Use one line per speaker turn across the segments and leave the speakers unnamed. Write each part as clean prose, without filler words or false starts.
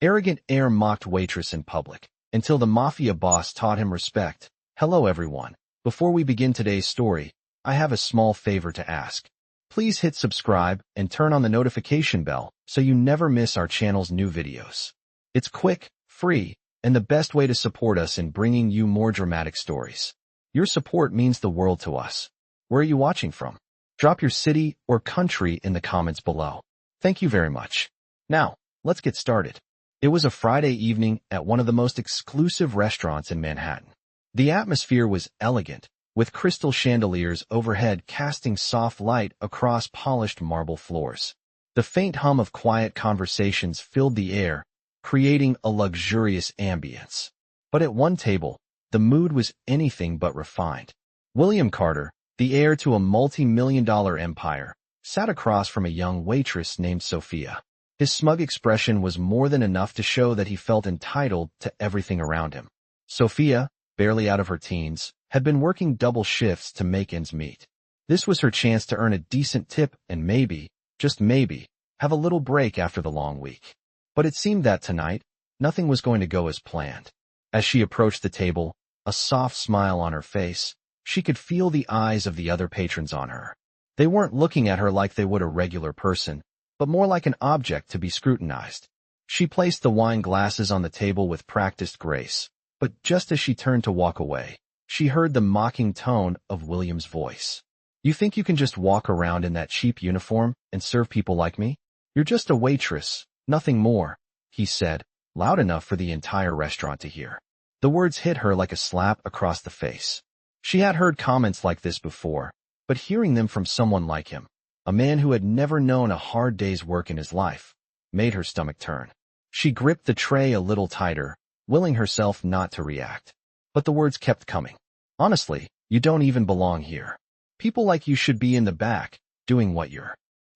Arrogant Heir mocked Waitress in public, until the Mafia boss taught him respect. Hello everyone. Before we begin today's story, I have a small favor to ask. Please hit subscribe and turn on the notification bell so you never miss our channel's new videos. It's quick, free, and the best way to support us in bringing you more dramatic stories. Your support means the world to us. Where are you watching from? Drop your city or country in the comments below. Thank you very much. Now, let's get started. It was a Friday evening at one of the most exclusive restaurants in Manhattan. The atmosphere was elegant, with crystal chandeliers overhead casting soft light across polished marble floors. The faint hum of quiet conversations filled the air, creating a luxurious ambience. But at one table, the mood was anything but refined. William Carter, the heir to a multi-million-dollar empire, sat across from a young waitress named Sophia. His smug expression was more than enough to show that he felt entitled to everything around him. Sophia, barely out of her teens, had been working double shifts to make ends meet. This was her chance to earn a decent tip and maybe, just maybe, have a little break after the long week. But it seemed that tonight, nothing was going to go as planned. As she approached the table, a soft smile on her face, she could feel the eyes of the other patrons on her. They weren't looking at her like they would a regular person, but more like an object to be scrutinized. She placed the wine glasses on the table with practiced grace, but just as she turned to walk away, she heard the mocking tone of William's voice. "You think you can just walk around in that cheap uniform and serve people like me? You're just a waitress, nothing more," he said, loud enough for the entire restaurant to hear. The words hit her like a slap across the face. She had heard comments like this before, but hearing them from someone like him, a man who had never known a hard day's work in his life, made her stomach turn. She gripped the tray a little tighter, willing herself not to react. But the words kept coming. "Honestly, you don't even belong here. People like you should be in the back, doing what you're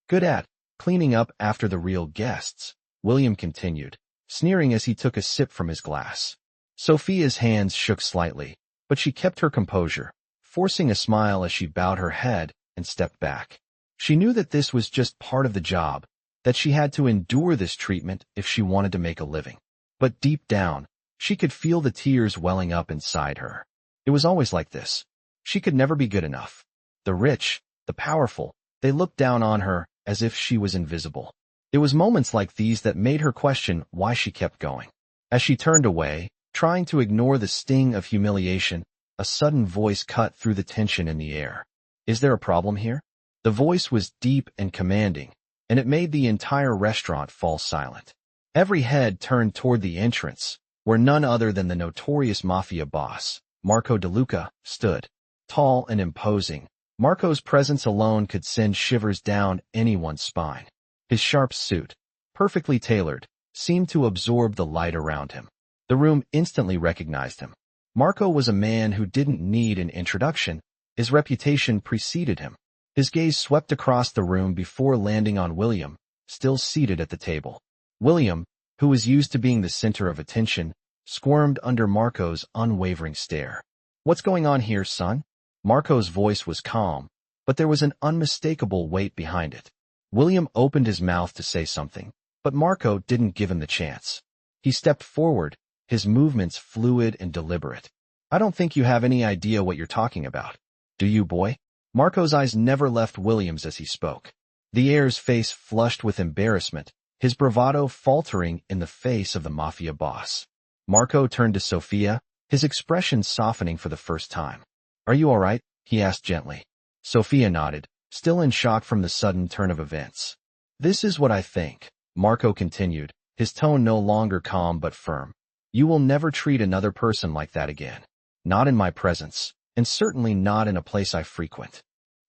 good at, cleaning up after the real guests," William continued, sneering as he took a sip from his glass. Sophia's hands shook slightly, but she kept her composure, forcing a smile as she bowed her head and stepped back. She knew that this was just part of the job, that she had to endure this treatment if she wanted to make a living. But deep down, she could feel the tears welling up inside her. It was always like this. She could never be good enough. The rich, the powerful, they looked down on her as if she was invisible. It was moments like these that made her question why she kept going. As she turned away, trying to ignore the sting of humiliation, a sudden voice cut through the tension in the air. "Is there a problem here?" The voice was deep and commanding, and it made the entire restaurant fall silent. Every head turned toward the entrance, where none other than the notorious Mafia boss, Marco DeLuca, stood. Tall and imposing, Marco's presence alone could send shivers down anyone's spine. His sharp suit, perfectly tailored, seemed to absorb the light around him. The room instantly recognized him. Marco was a man who didn't need an introduction. His reputation preceded him. His gaze swept across the room before landing on William, still seated at the table. William, who was used to being the center of attention, squirmed under Marco's unwavering stare. "What's going on here, son?" Marco's voice was calm, but there was an unmistakable weight behind it. William opened his mouth to say something, but Marco didn't give him the chance. He stepped forward, his movements fluid and deliberate. "I don't think you have any idea what you're talking about. Do you, boy?" Marco's eyes never left William's as he spoke. The heir's face flushed with embarrassment, his bravado faltering in the face of the Mafia boss. Marco turned to Sophia, his expression softening for the first time. "Are you all right?" he asked gently. Sophia nodded, still in shock from the sudden turn of events. "This is what I think," Marco continued, his tone no longer calm but firm. "You will never treat another person like that again. Not in my presence, and certainly not in a place I frequent."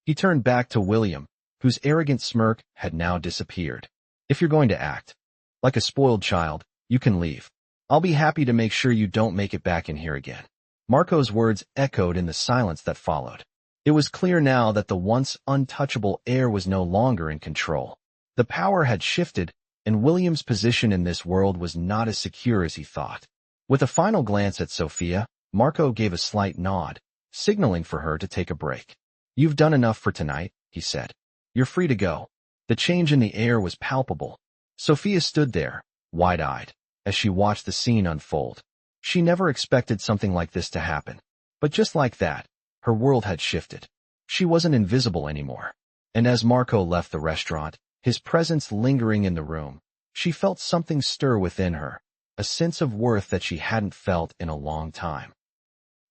He turned back to William, whose arrogant smirk had now disappeared. "If you're going to act like a spoiled child, you can leave. I'll be happy to make sure you don't make it back in here again." Marco's words echoed in the silence that followed. It was clear now that the once untouchable heir was no longer in control. The power had shifted, and William's position in this world was not as secure as he thought. With a final glance at Sophia, Marco gave a slight nod, signaling for her to take a break. "You've done enough for tonight," he said. "You're free to go." The change in the air was palpable. Sophia stood there, wide-eyed. as she watched the scene unfold. She never expected something like this to happen. But just like that, her world had shifted. She wasn't invisible anymore. And as Marco left the restaurant, his presence lingering in the room, she felt something stir within her, a sense of worth that she hadn't felt in a long time.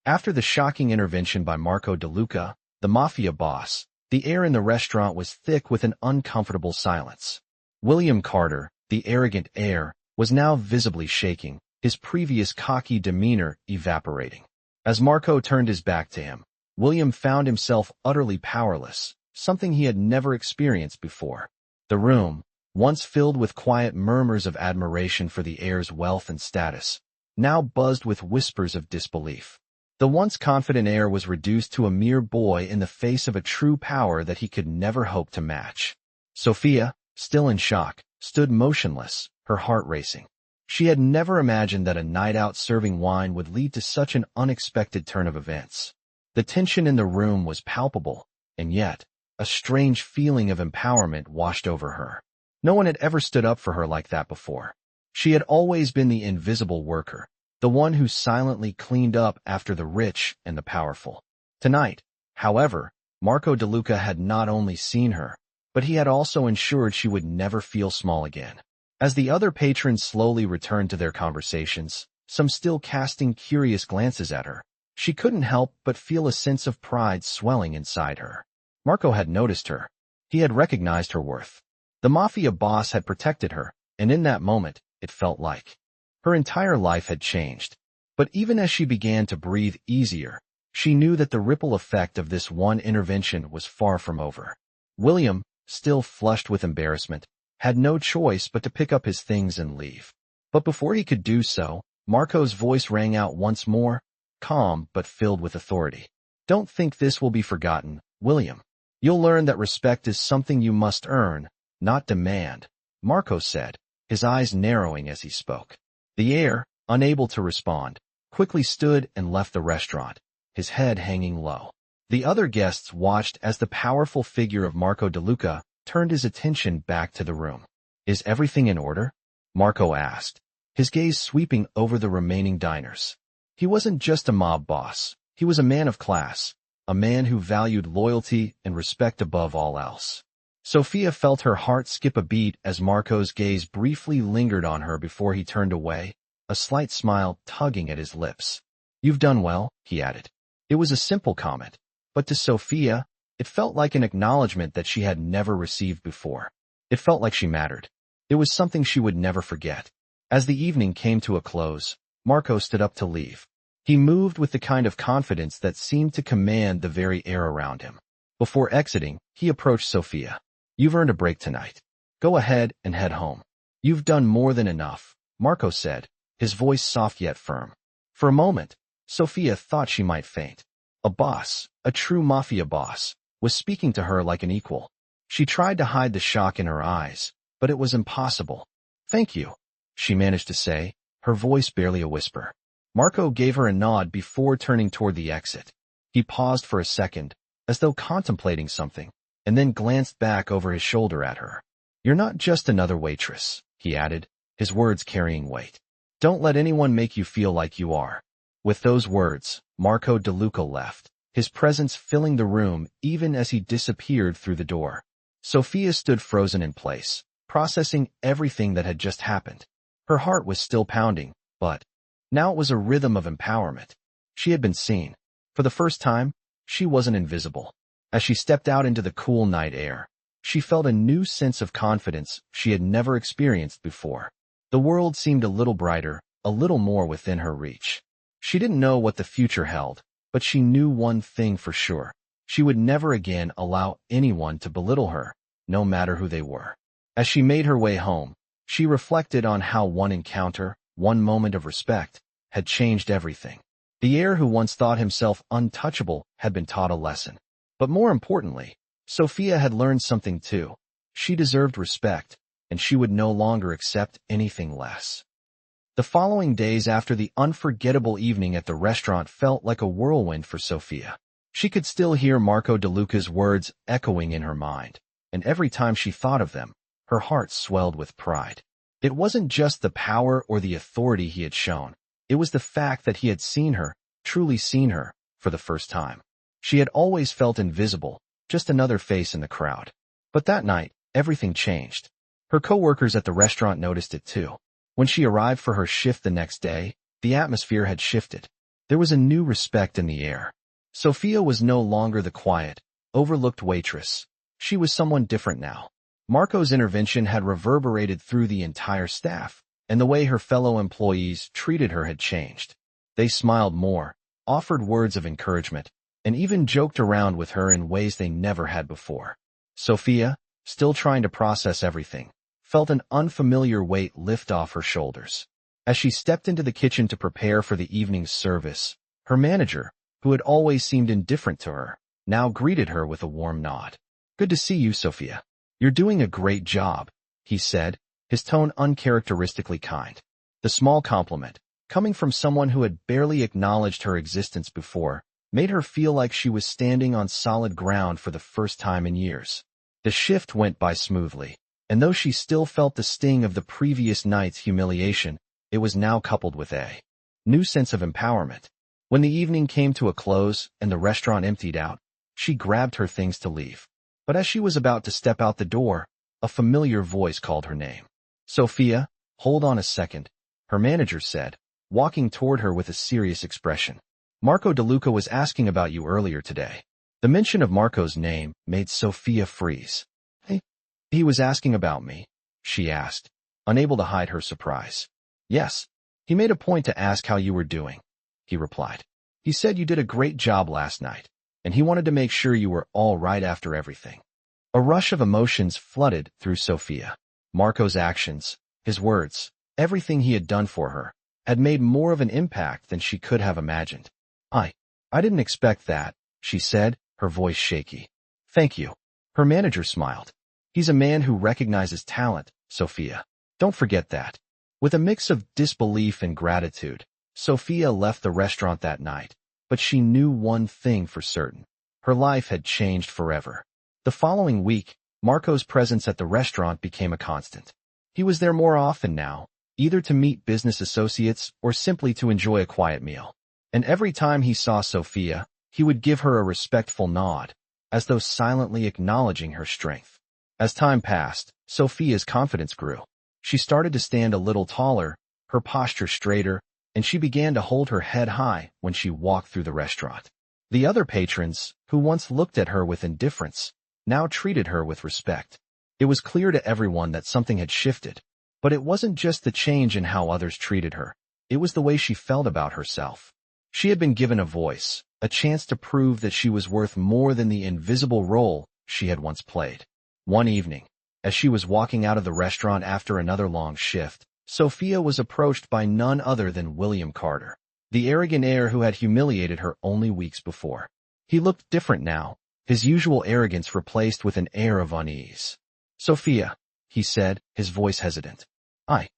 After the shocking intervention by Marco DeLuca, the Mafia boss, the air in the restaurant was thick with an uncomfortable silence. William Carter, the arrogant heir, was now visibly shaking, his previous cocky demeanor evaporating. As Marco turned his back to him, William found himself utterly powerless, something he had never experienced before. The room, once filled with quiet murmurs of admiration for the heir's wealth and status, now buzzed with whispers of disbelief. The once confident heir was reduced to a mere boy in the face of a true power that he could never hope to match. Sophia, still in shock, stood motionless, her heart racing. She had never imagined that a night out serving wine would lead to such an unexpected turn of events. The tension in the room was palpable, and yet, a strange feeling of empowerment washed over her. No one had ever stood up for her like that before. She had always been the invisible worker, the one who silently cleaned up after the rich and the powerful. Tonight, however, Marco DeLuca had not only seen her, but he had also ensured she would never feel small again. As the other patrons slowly returned to their conversations, some still casting curious glances at her, she couldn't help but feel a sense of pride swelling inside her. Marco had noticed her. He had recognized her worth. The Mafia boss had protected her, and in that moment, it felt like her entire life had changed. But even as she began to breathe easier, she knew that the ripple effect of this one intervention was far from over. William, still flushed with embarrassment, had no choice but to pick up his things and leave. But before he could do so, Marco's voice rang out once more, calm but filled with authority. "Don't think this will be forgotten, William. You'll learn that respect is something you must earn, not demand," Marco said, his eyes narrowing as he spoke. The heir, unable to respond, quickly stood and left the restaurant, his head hanging low. The other guests watched as the powerful figure of Marco DeLuca turned his attention back to the room. "Is everything in order?" Marco asked, his gaze sweeping over the remaining diners. He wasn't just a mob boss, he was a man of class, a man who valued loyalty and respect above all else. Sophia felt her heart skip a beat as Marco's gaze briefly lingered on her before he turned away, a slight smile tugging at his lips. "You've done well," he added. It was a simple comment, but to Sophia, it felt like an acknowledgement that she had never received before. It felt like she mattered. It was something she would never forget. As the evening came to a close, Marco stood up to leave. He moved with the kind of confidence that seemed to command the very air around him. Before exiting, he approached Sophia. "You've earned a break tonight. Go ahead and head home. You've done more than enough," Marco said, his voice soft yet firm. For a moment, Sophia thought she might faint. A boss, a true Mafia boss, was speaking to her like an equal. She tried to hide the shock in her eyes, but it was impossible. "Thank you," she managed to say, her voice barely a whisper. Marco gave her a nod before turning toward the exit. He paused for a second, as though contemplating something, and then glanced back over his shoulder at her. "You're not just another waitress," he added, his words carrying weight. "Don't let anyone make you feel like you are." With those words, Marco DeLuca left, his presence filling the room even as he disappeared through the door. Sophia stood frozen in place, processing everything that had just happened. Her heart was still pounding, but now it was a rhythm of empowerment. She had been seen. For the first time, she wasn't invisible. As she stepped out into the cool night air, she felt a new sense of confidence she had never experienced before. The world seemed a little brighter, a little more within her reach. She didn't know what the future held, but she knew one thing for sure. She would never again allow anyone to belittle her, no matter who they were. As she made her way home, she reflected on how one encounter, one moment of respect, had changed everything. The heir who once thought himself untouchable had been taught a lesson. But more importantly, Sophia had learned something too. She deserved respect, and she would no longer accept anything less. The following days after the unforgettable evening at the restaurant felt like a whirlwind for Sophia. She could still hear Marco DeLuca's words echoing in her mind, and every time she thought of them, her heart swelled with pride. It wasn't just the power or the authority he had shown. It was the fact that he had seen her, truly seen her, for the first time. She had always felt invisible, just another face in the crowd. But that night, everything changed. Her coworkers at the restaurant noticed it too. When she arrived for her shift the next day, the atmosphere had shifted. There was a new respect in the air. Sophia was no longer the quiet, overlooked waitress. She was someone different now. Marco's intervention had reverberated through the entire staff, and the way her fellow employees treated her had changed. They smiled more, offered words of encouragement, and even joked around with her in ways they never had before. Sophia, still trying to process everything, felt an unfamiliar weight lift off her shoulders. As she stepped into the kitchen to prepare for the evening's service, her manager, who had always seemed indifferent to her, now greeted her with a warm nod. "Good to see you, Sophia. You're doing a great job," he said, his tone uncharacteristically kind. The small compliment, coming from someone who had barely acknowledged her existence before, made her feel like she was standing on solid ground for the first time in years. The shift went by smoothly, and though she still felt the sting of the previous night's humiliation, it was now coupled with a new sense of empowerment. When the evening came to a close and the restaurant emptied out, she grabbed her things to leave. But as she was about to step out the door, a familiar voice called her name. "Sophia, hold on a second," her manager said, walking toward her with a serious expression. "Marco DeLuca was asking about you earlier today." The mention of Marco's name made Sophia freeze. He was asking about me?" she asked, unable to hide her surprise. "Yes. He made a point to ask how you were doing," he replied. "He said you did a great job last night, and he wanted to make sure you were all right after everything." A rush of emotions flooded through Sophia. Marco's actions, his words, everything he had done for her, had made more of an impact than she could have imagined. I didn't expect that," she said, her voice shaky. "Thank you." Her manager smiled. "He's a man who recognizes talent, Sophia. Don't forget that." With a mix of disbelief and gratitude, Sophia left the restaurant that night, but she knew one thing for certain. Her life had changed forever. The following week, Marco's presence at the restaurant became a constant. He was there more often now, either to meet business associates or simply to enjoy a quiet meal. And every time he saw Sophia, he would give her a respectful nod, as though silently acknowledging her strength. As time passed, Sophia's confidence grew. She started to stand a little taller, her posture straighter, and she began to hold her head high when she walked through the restaurant. The other patrons, who once looked at her with indifference, now treated her with respect. It was clear to everyone that something had shifted, but it wasn't just the change in how others treated her. It was the way she felt about herself. She had been given a voice, a chance to prove that she was worth more than the invisible role she had once played. One evening, as she was walking out of the restaurant after another long shift, Sophia was approached by none other than William Carter, the arrogant heir who had humiliated her only weeks before. He looked different now, his usual arrogance replaced with an air of unease. "Sophia," he said, his voice hesitant. I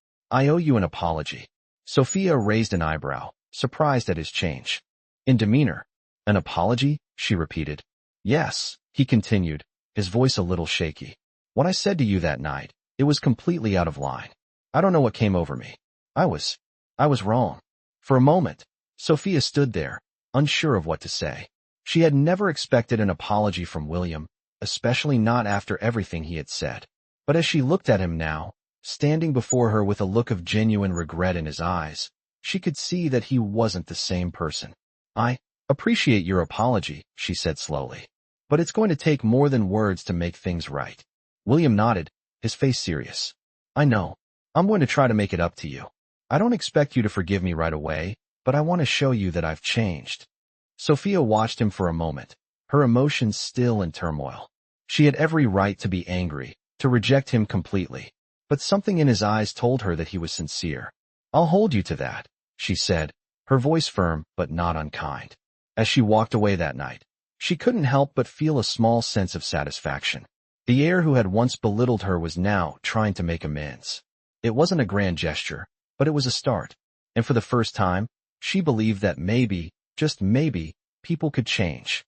owe you an apology." Sophia raised an eyebrow, surprised at his change. In demeanor. "An apology?" she repeated. "Yes," he continued, his voice a little shaky. "What I said to you that night, it was completely out of line. I don't know what came over me. I was wrong." For a moment, Sophia stood there, unsure of what to say. She had never expected an apology from William, especially not after everything he had said. But as she looked at him now, standing before her with a look of genuine regret in his eyes, she could see that he wasn't the same person. "I appreciate your apology," she said slowly. "But it's going to take more than words to make things right." William nodded, his face serious. "I know. I'm going to try to make it up to you. I don't expect you to forgive me right away, but I want to show you that I've changed." Sophia watched him for a moment, her emotions still in turmoil. She had every right to be angry, to reject him completely, but something in his eyes told her that he was sincere. "I'll hold you to that," she said, her voice firm but not unkind. As she walked away that night, she couldn't help but feel a small sense of satisfaction. The heir who had once belittled her was now trying to make amends. It wasn't a grand gesture, but it was a start, and for the first time, she believed that maybe, just maybe, people could change.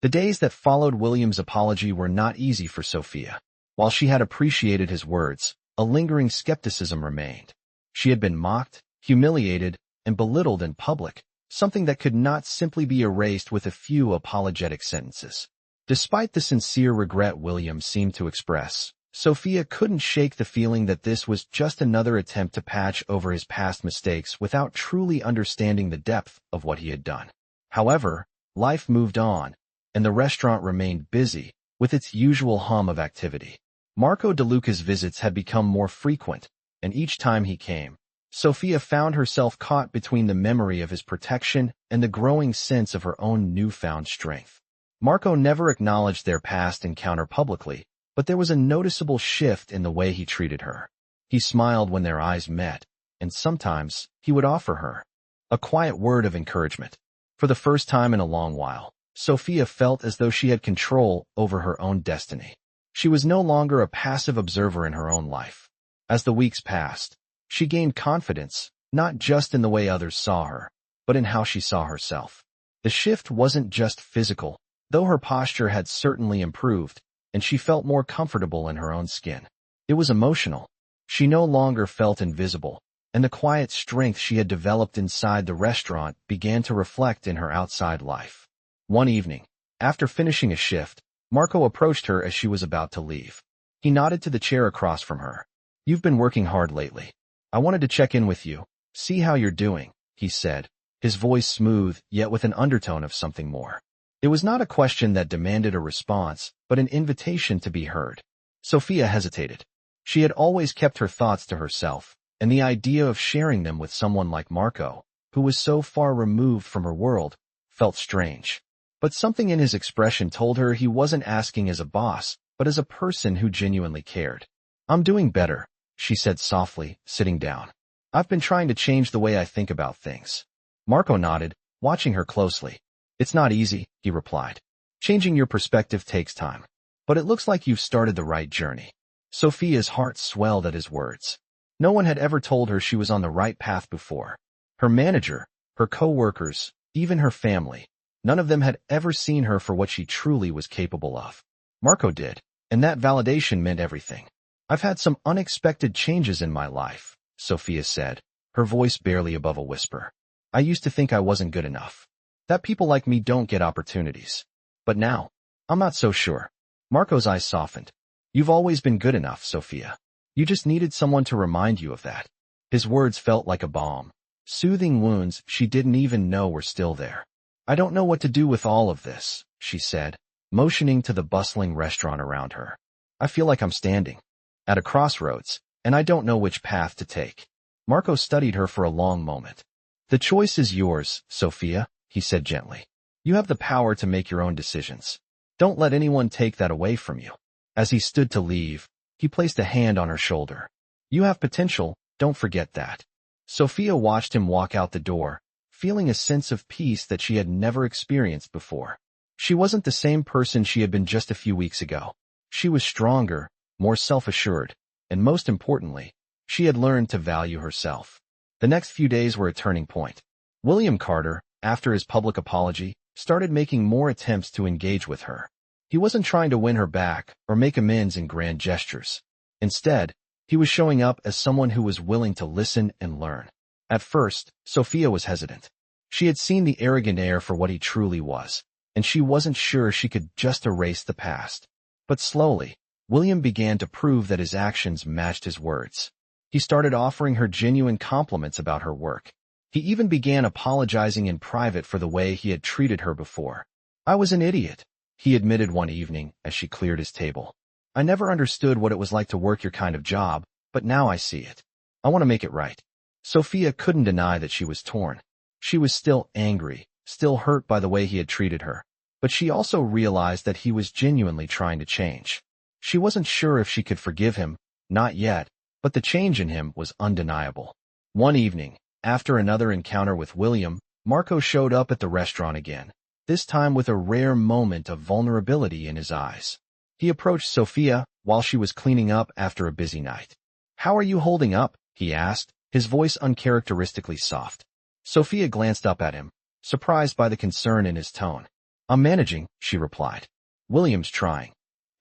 The days that followed William's apology were not easy for Sophia. While she had appreciated his words, a lingering skepticism remained. She had been mocked, humiliated, and belittled in public, something that could not simply be erased with a few apologetic sentences. Despite the sincere regret William seemed to express, Sophia couldn't shake the feeling that this was just another attempt to patch over his past mistakes without truly understanding the depth of what he had done. However, life moved on, and the restaurant remained busy, with its usual hum of activity. Marco DeLuca's visits had become more frequent, and each time he came, Sophia found herself caught between the memory of his protection and the growing sense of her own newfound strength. Marco never acknowledged their past encounter publicly, but there was a noticeable shift in the way he treated her. He smiled when their eyes met, and sometimes he would offer her a quiet word of encouragement. For the first time in a long while, Sophia felt as though she had control over her own destiny. She was no longer a passive observer in her own life. As the weeks passed, she gained confidence, not just in the way others saw her, but in how she saw herself. The shift wasn't just physical, though her posture had certainly improved, and she felt more comfortable in her own skin. It was emotional. She no longer felt invisible, and the quiet strength she had developed inside the restaurant began to reflect in her outside life. One evening, after finishing a shift, Marco approached her as she was about to leave. He nodded to the chair across from her. "You've been working hard lately. I wanted to check in with you, see how you're doing," he said, his voice smooth yet with an undertone of something more. It was not a question that demanded a response, but an invitation to be heard. Sophia hesitated. She had always kept her thoughts to herself, and the idea of sharing them with someone like Marco, who was so far removed from her world, felt strange. But something in his expression told her he wasn't asking as a boss, but as a person who genuinely cared. "I'm doing better," she said softly, sitting down. "I've been trying to change the way I think about things." Marco nodded, watching her closely. "It's not easy," he replied. "Changing your perspective takes time. But it looks like you've started the right journey." Sophia's heart swelled at his words. No one had ever told her she was on the right path before. Her manager, her co-workers, even her family, none of them had ever seen her for what she truly was capable of. Marco did, and that validation meant everything. "I've had some unexpected changes in my life," Sophia said, her voice barely above a whisper. "I used to think I wasn't good enough, that people like me don't get opportunities. But now, I'm not so sure." Marco's eyes softened. "You've always been good enough, Sophia. You just needed someone to remind you of that." His words felt like a balm, soothing wounds she didn't even know were still there. "I don't know what to do with all of this," she said, motioning to the bustling restaurant around her. "I feel like I'm standing at a crossroads, and I don't know which path to take." Marco studied her for a long moment. "The choice is yours, Sophia," he said gently. "You have the power to make your own decisions. Don't let anyone take that away from you." As he stood to leave, he placed a hand on her shoulder. "You have potential, don't forget that." Sophia watched him walk out the door, feeling a sense of peace that she had never experienced before. She wasn't the same person she had been just a few weeks ago. She was stronger, more self-assured, and most importantly, she had learned to value herself. The next few days were a turning point. William Carter, after his public apology, started making more attempts to engage with her. He wasn't trying to win her back or make amends in grand gestures. Instead, he was showing up as someone who was willing to listen and learn. At first, Sophia was hesitant. She had seen the arrogant Heir for what he truly was, and she wasn't sure she could just erase the past. But slowly, William began to prove that his actions matched his words. He started offering her genuine compliments about her work. He even began apologizing in private for the way he had treated her before. "I was an idiot," he admitted one evening as she cleared his table. "I never understood what it was like to work your kind of job, but now I see it. I want to make it right." Sophia couldn't deny that she was torn. She was still angry, still hurt by the way he had treated her, but she also realized that he was genuinely trying to change. She wasn't sure if she could forgive him, not yet, but the change in him was undeniable. One evening, after another encounter with William, Marco showed up at the restaurant again, this time with a rare moment of vulnerability in his eyes. He approached Sophia while she was cleaning up after a busy night. "How are you holding up?" he asked, his voice uncharacteristically soft. Sophia glanced up at him, surprised by the concern in his tone. "I'm managing," she replied. "William's trying.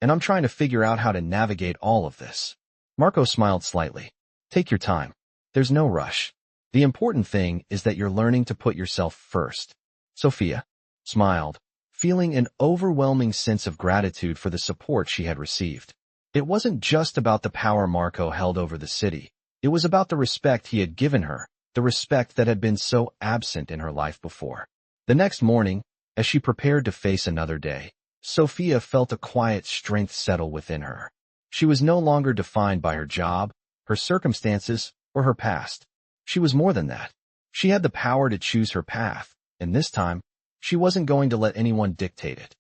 And I'm trying to figure out how to navigate all of this." Marco smiled slightly. Take your time. There's no rush. The important thing is that you're learning to put yourself first. Sophia smiled, feeling an overwhelming sense of gratitude for the support she had received. It wasn't just about the power Marco held over the city. It was about the respect he had given her, the respect that had been so absent in her life before. The next morning, as she prepared to face another day, Sophia felt a quiet strength settle within her. She was no longer defined by her job, her circumstances, or her past. She was more than that. She had the power to choose her path, and this time, she wasn't going to let anyone dictate it.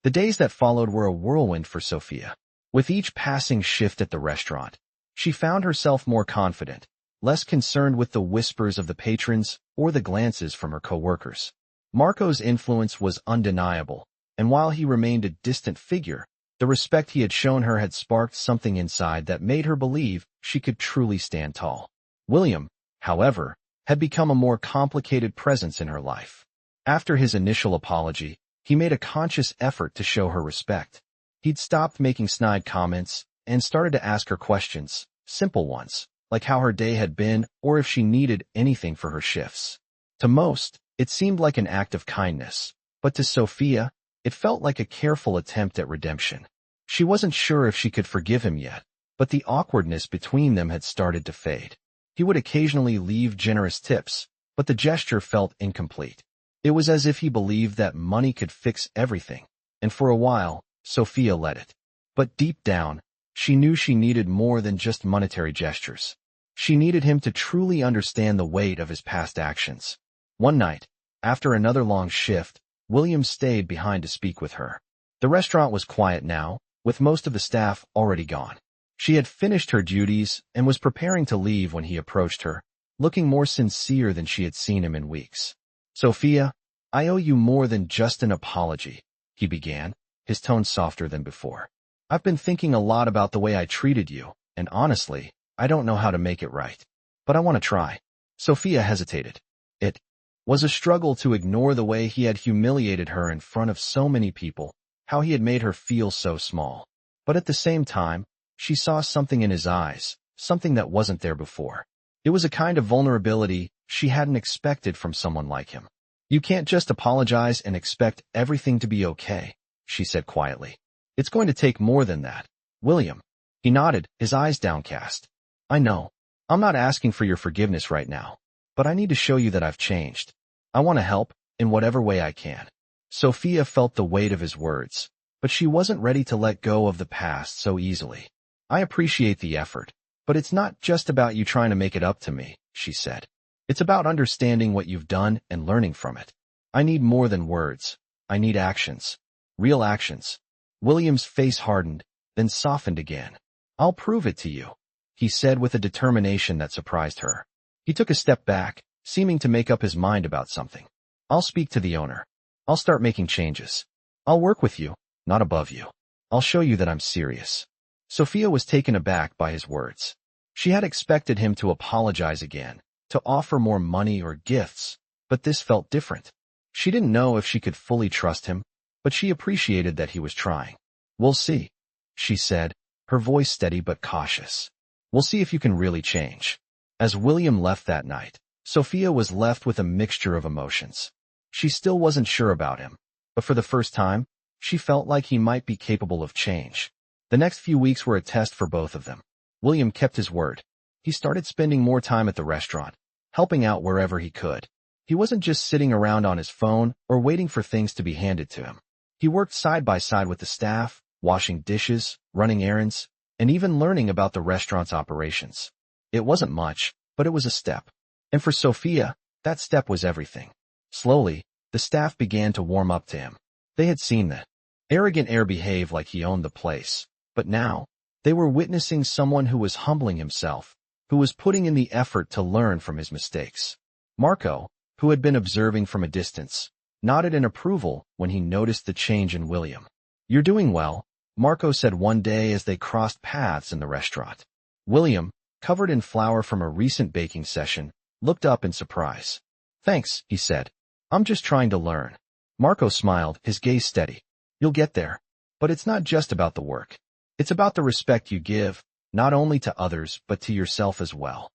The days that followed were a whirlwind for Sophia. With each passing shift at the restaurant, she found herself more confident, less concerned with the whispers of the patrons or the glances from her coworkers. Marco's influence was undeniable, and while he remained a distant figure, the respect he had shown her had sparked something inside that made her believe she could truly stand tall. William, however, had become a more complicated presence in her life. After his initial apology, he made a conscious effort to show her respect. He'd stopped making snide comments and started to ask her questions, simple ones, like how her day had been or if she needed anything for her shifts. To most, it seemed like an act of kindness, but to Sophia, it felt like a careful attempt at redemption. She wasn't sure if she could forgive him yet, but the awkwardness between them had started to fade. He would occasionally leave generous tips, but the gesture felt incomplete. It was as if he believed that money could fix everything, and for a while, Sophia let it. But deep down, she knew she needed more than just monetary gestures. She needed him to truly understand the weight of his past actions. One night, after another long shift, William stayed behind to speak with her. The restaurant was quiet now, with most of the staff already gone. She had finished her duties and was preparing to leave when he approached her, looking more sincere than she had seen him in weeks. "Sophia, I owe you more than just an apology," he began, his tone softer than before. "I've been thinking a lot about the way I treated you, and honestly, I don't know how to make it right. But I want to try." Sophia hesitated. It was a struggle to ignore the way he had humiliated her in front of so many people, how he had made her feel so small. But at the same time, she saw something in his eyes, something that wasn't there before. It was a kind of vulnerability she hadn't expected from someone like him. "You can't just apologize and expect everything to be okay," she said quietly. "It's going to take more than that." "William." He nodded, his eyes downcast. "I know. I'm not asking for your forgiveness right now, but I need to show you that I've changed. I want to help, in whatever way I can." Sophia felt the weight of his words, but she wasn't ready to let go of the past so easily. "I appreciate the effort, but it's not just about you trying to make it up to me," she said. "It's about understanding what you've done and learning from it. I need more than words. I need actions. Real actions." William's face hardened, then softened again. "I'll prove it to you," he said with a determination that surprised her. He took a step back, seeming to make up his mind about something. "I'll speak to the owner. I'll start making changes. I'll work with you, not above you. I'll show you that I'm serious." Sophia was taken aback by his words. She had expected him to apologize again, to offer more money or gifts, but this felt different. She didn't know if she could fully trust him, but she appreciated that he was trying. "We'll see," she said, her voice steady but cautious. "We'll see if you can really change." As William left that night, Sophia was left with a mixture of emotions. She still wasn't sure about him, but for the first time, she felt like he might be capable of change. The next few weeks were a test for both of them. William kept his word. He started spending more time at the restaurant, helping out wherever he could. He wasn't just sitting around on his phone or waiting for things to be handed to him. He worked side by side with the staff, washing dishes, running errands, and even learning about the restaurant's operations. It wasn't much, but it was a step. And for Sophia, that step was everything. Slowly, the staff began to warm up to him. They had seen that arrogant Heir behave like he owned the place. But now, they were witnessing someone who was humbling himself, who was putting in the effort to learn from his mistakes. Marco, who had been observing from a distance, nodded in approval when he noticed the change in William. "You're doing well," Marco said one day as they crossed paths in the restaurant. William, covered in flour from a recent baking session, looked up in surprise. "Thanks," he said. "I'm just trying to learn." Marco smiled, his gaze steady. "You'll get there. But it's not just about the work. It's about the respect you give, not only to others but to yourself as well.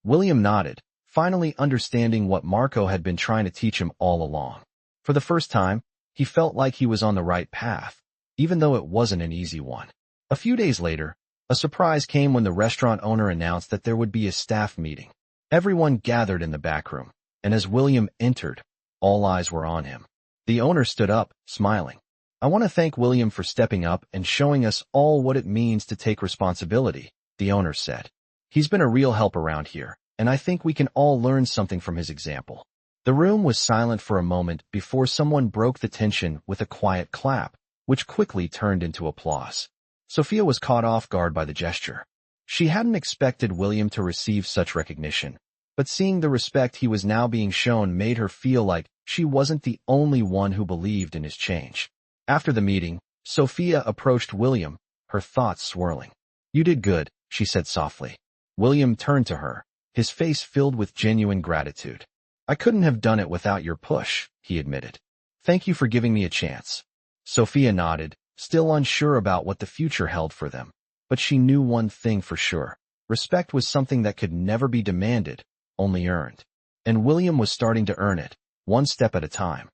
William nodded, finally understanding what Marco had been trying to teach him all along. For the first time, he felt like he was on the right path, even though it wasn't an easy one. A few days later, a surprise came when the restaurant owner announced that there would be a staff meeting. Everyone gathered in the back room, and as William entered, all eyes were on him. The owner stood up, smiling. "I want to thank William for stepping up and showing us all what it means to take responsibility," the owner said. "He's been a real help around here, and I think we can all learn something from his example." The room was silent for a moment before someone broke the tension with a quiet clap, which quickly turned into applause. Sophia was caught off guard by the gesture. She hadn't expected William to receive such recognition, but seeing the respect he was now being shown made her feel like she wasn't the only one who believed in his change. After the meeting, Sophia approached William, her thoughts swirling. "You did good," she said softly. William turned to her, his face filled with genuine gratitude. "I couldn't have done it without your push," he admitted. "Thank you for giving me a chance." Sophia nodded, still unsure about what the future held for them. But she knew one thing for sure. Respect was something that could never be demanded, only earned. And William was starting to earn it, one step at a time.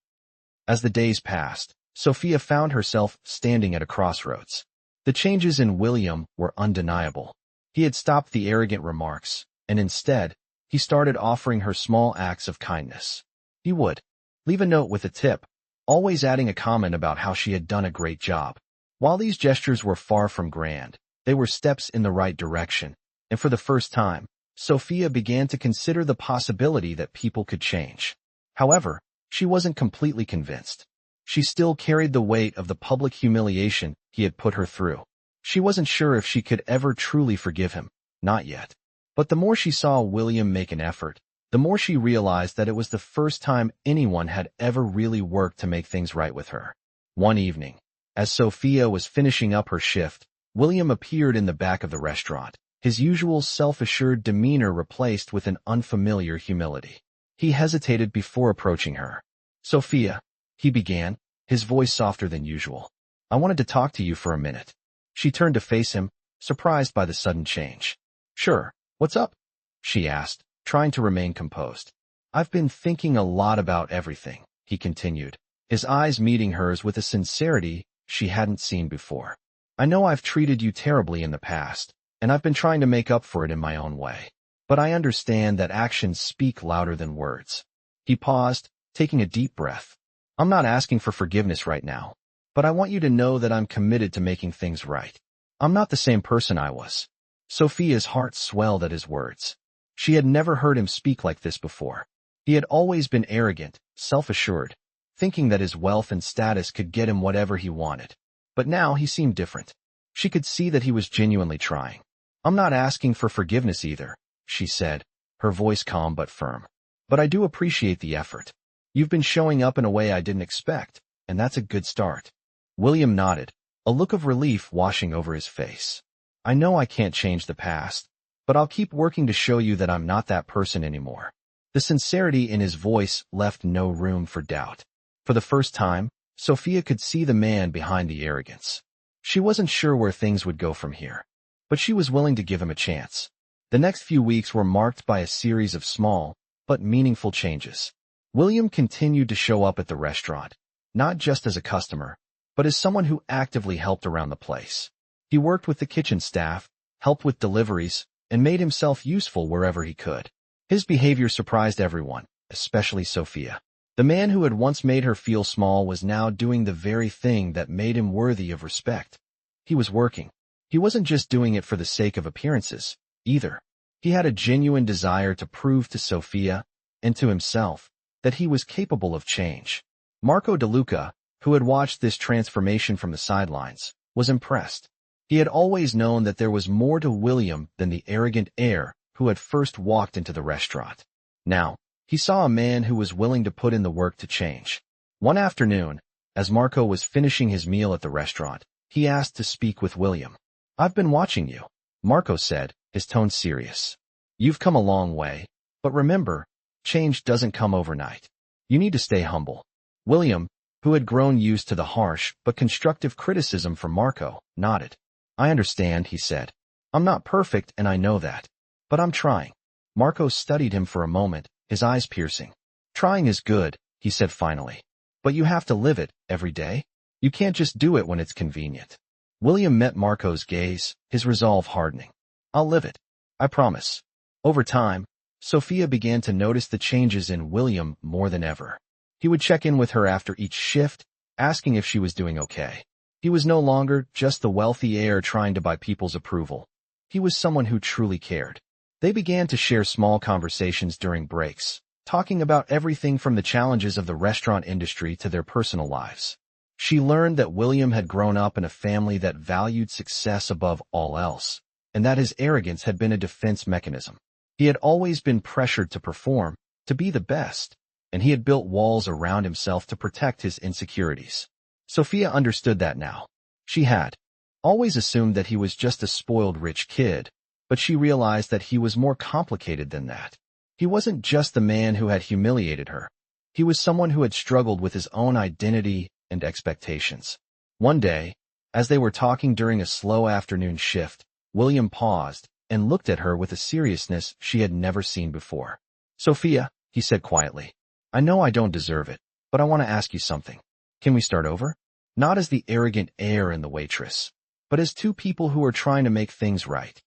As the days passed, Sophia found herself standing at a crossroads. The changes in William were undeniable. He had stopped the arrogant remarks, and instead, he started offering her small acts of kindness. He would leave a note with a tip, always adding a comment about how she had done a great job. While these gestures were far from grand, they were steps in the right direction, and for the first time, Sophia began to consider the possibility that people could change. However, she wasn't completely convinced. She still carried the weight of the public humiliation he had put her through. She wasn't sure if she could ever truly forgive him, not yet. But the more she saw William make an effort, the more she realized that it was the first time anyone had ever really worked to make things right with her. One evening, as Sophia was finishing up her shift, William appeared in the back of the restaurant, his usual self-assured demeanor replaced with an unfamiliar humility. He hesitated before approaching her. "Sophia," he began, his voice softer than usual. "I wanted to talk to you for a minute." She turned to face him, surprised by the sudden change. "Sure, what's up?" she asked, trying to remain composed. "I've been thinking a lot about everything," he continued, his eyes meeting hers with a sincerity she hadn't seen before. "I know I've treated you terribly in the past, and I've been trying to make up for it in my own way. But I understand that actions speak louder than words." He paused, taking a deep breath. "I'm not asking for forgiveness right now, but I want you to know that I'm committed to making things right. I'm not the same person I was." Sophia's heart swelled at his words. She had never heard him speak like this before. He had always been arrogant, self-assured, thinking that his wealth and status could get him whatever he wanted. But now he seemed different. She could see that he was genuinely trying. "I'm not asking for forgiveness either," she said, her voice calm but firm. "But I do appreciate the effort. You've been showing up in a way I didn't expect, and that's a good start." William nodded, a look of relief washing over his face. "I know I can't change the past, but I'll keep working to show you that I'm not that person anymore." The sincerity in his voice left no room for doubt. For the first time, Sophia could see the man behind the arrogance. She wasn't sure where things would go from here, but she was willing to give him a chance. The next few weeks were marked by a series of small, but meaningful changes. William continued to show up at the restaurant, not just as a customer, but as someone who actively helped around the place. He worked with the kitchen staff, helped with deliveries, and made himself useful wherever he could. His behavior surprised everyone, especially Sophia. The man who had once made her feel small was now doing the very thing that made him worthy of respect. He was working. He wasn't just doing it for the sake of appearances, either. He had a genuine desire to prove to Sophia, and to himself, that he was capable of change. Marco DeLuca, who had watched this transformation from the sidelines, was impressed. He had always known that there was more to William than the arrogant heir who had first walked into the restaurant. Now, he saw a man who was willing to put in the work to change. One afternoon, as Marco was finishing his meal at the restaurant, he asked to speak with William. "I've been watching you," Marco said, his tone serious. "You've come a long way, but remember, change doesn't come overnight. You need to stay humble." William, who had grown used to the harsh but constructive criticism from Marco, nodded. "I understand," he said. I'm not perfect and I know that. But I'm trying. Marco studied him for a moment, his eyes piercing. Trying is good, he said finally. But you have to live it, every day. You can't just do it when it's convenient. William met Marco's gaze, his resolve hardening. I'll live it. I promise. Over time, Sophia began to notice the changes in William more than ever. He would check in with her after each shift, asking if she was doing okay. He was no longer just the wealthy heir trying to buy people's approval. He was someone who truly cared. They began to share small conversations during breaks, talking about everything from the challenges of the restaurant industry to their personal lives. She learned that William had grown up in a family that valued success above all else, and that his arrogance had been a defense mechanism. He had always been pressured to perform, to be the best, and he had built walls around himself to protect his insecurities. Sophia understood that now. She had always assumed that he was just a spoiled rich kid, but she realized that he was more complicated than that. He wasn't just the man who had humiliated her. He was someone who had struggled with his own identity and expectations. One day, as they were talking during a slow afternoon shift, William paused and looked at her with a seriousness she had never seen before. Sophia, he said quietly, I know I don't deserve it, but I want to ask you something. Can we start over? Not as the arrogant heir and the waitress, but as two people who are trying to make things right.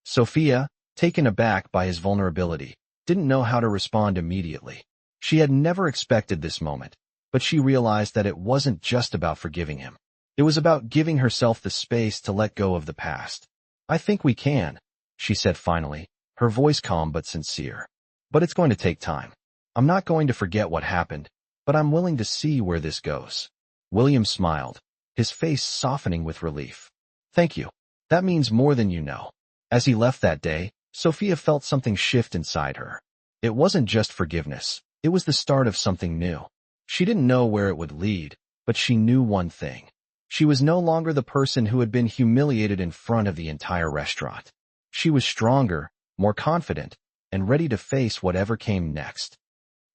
Sophia, taken aback by his vulnerability, didn't know how to respond immediately. She had never expected this moment, but she realized that it wasn't just about forgiving him. It was about giving herself the space to let go of the past. I think we can, she said finally, her voice calm but sincere. But it's going to take time. I'm not going to forget what happened, but I'm willing to see where this goes. William smiled, his face softening with relief. Thank you. That means more than you know. As he left that day, Sophia felt something shift inside her. It wasn't just forgiveness. It was the start of something new. She didn't know where it would lead, but she knew one thing. She was no longer the person who had been humiliated in front of the entire restaurant. She was stronger, more confident, and ready to face whatever came next.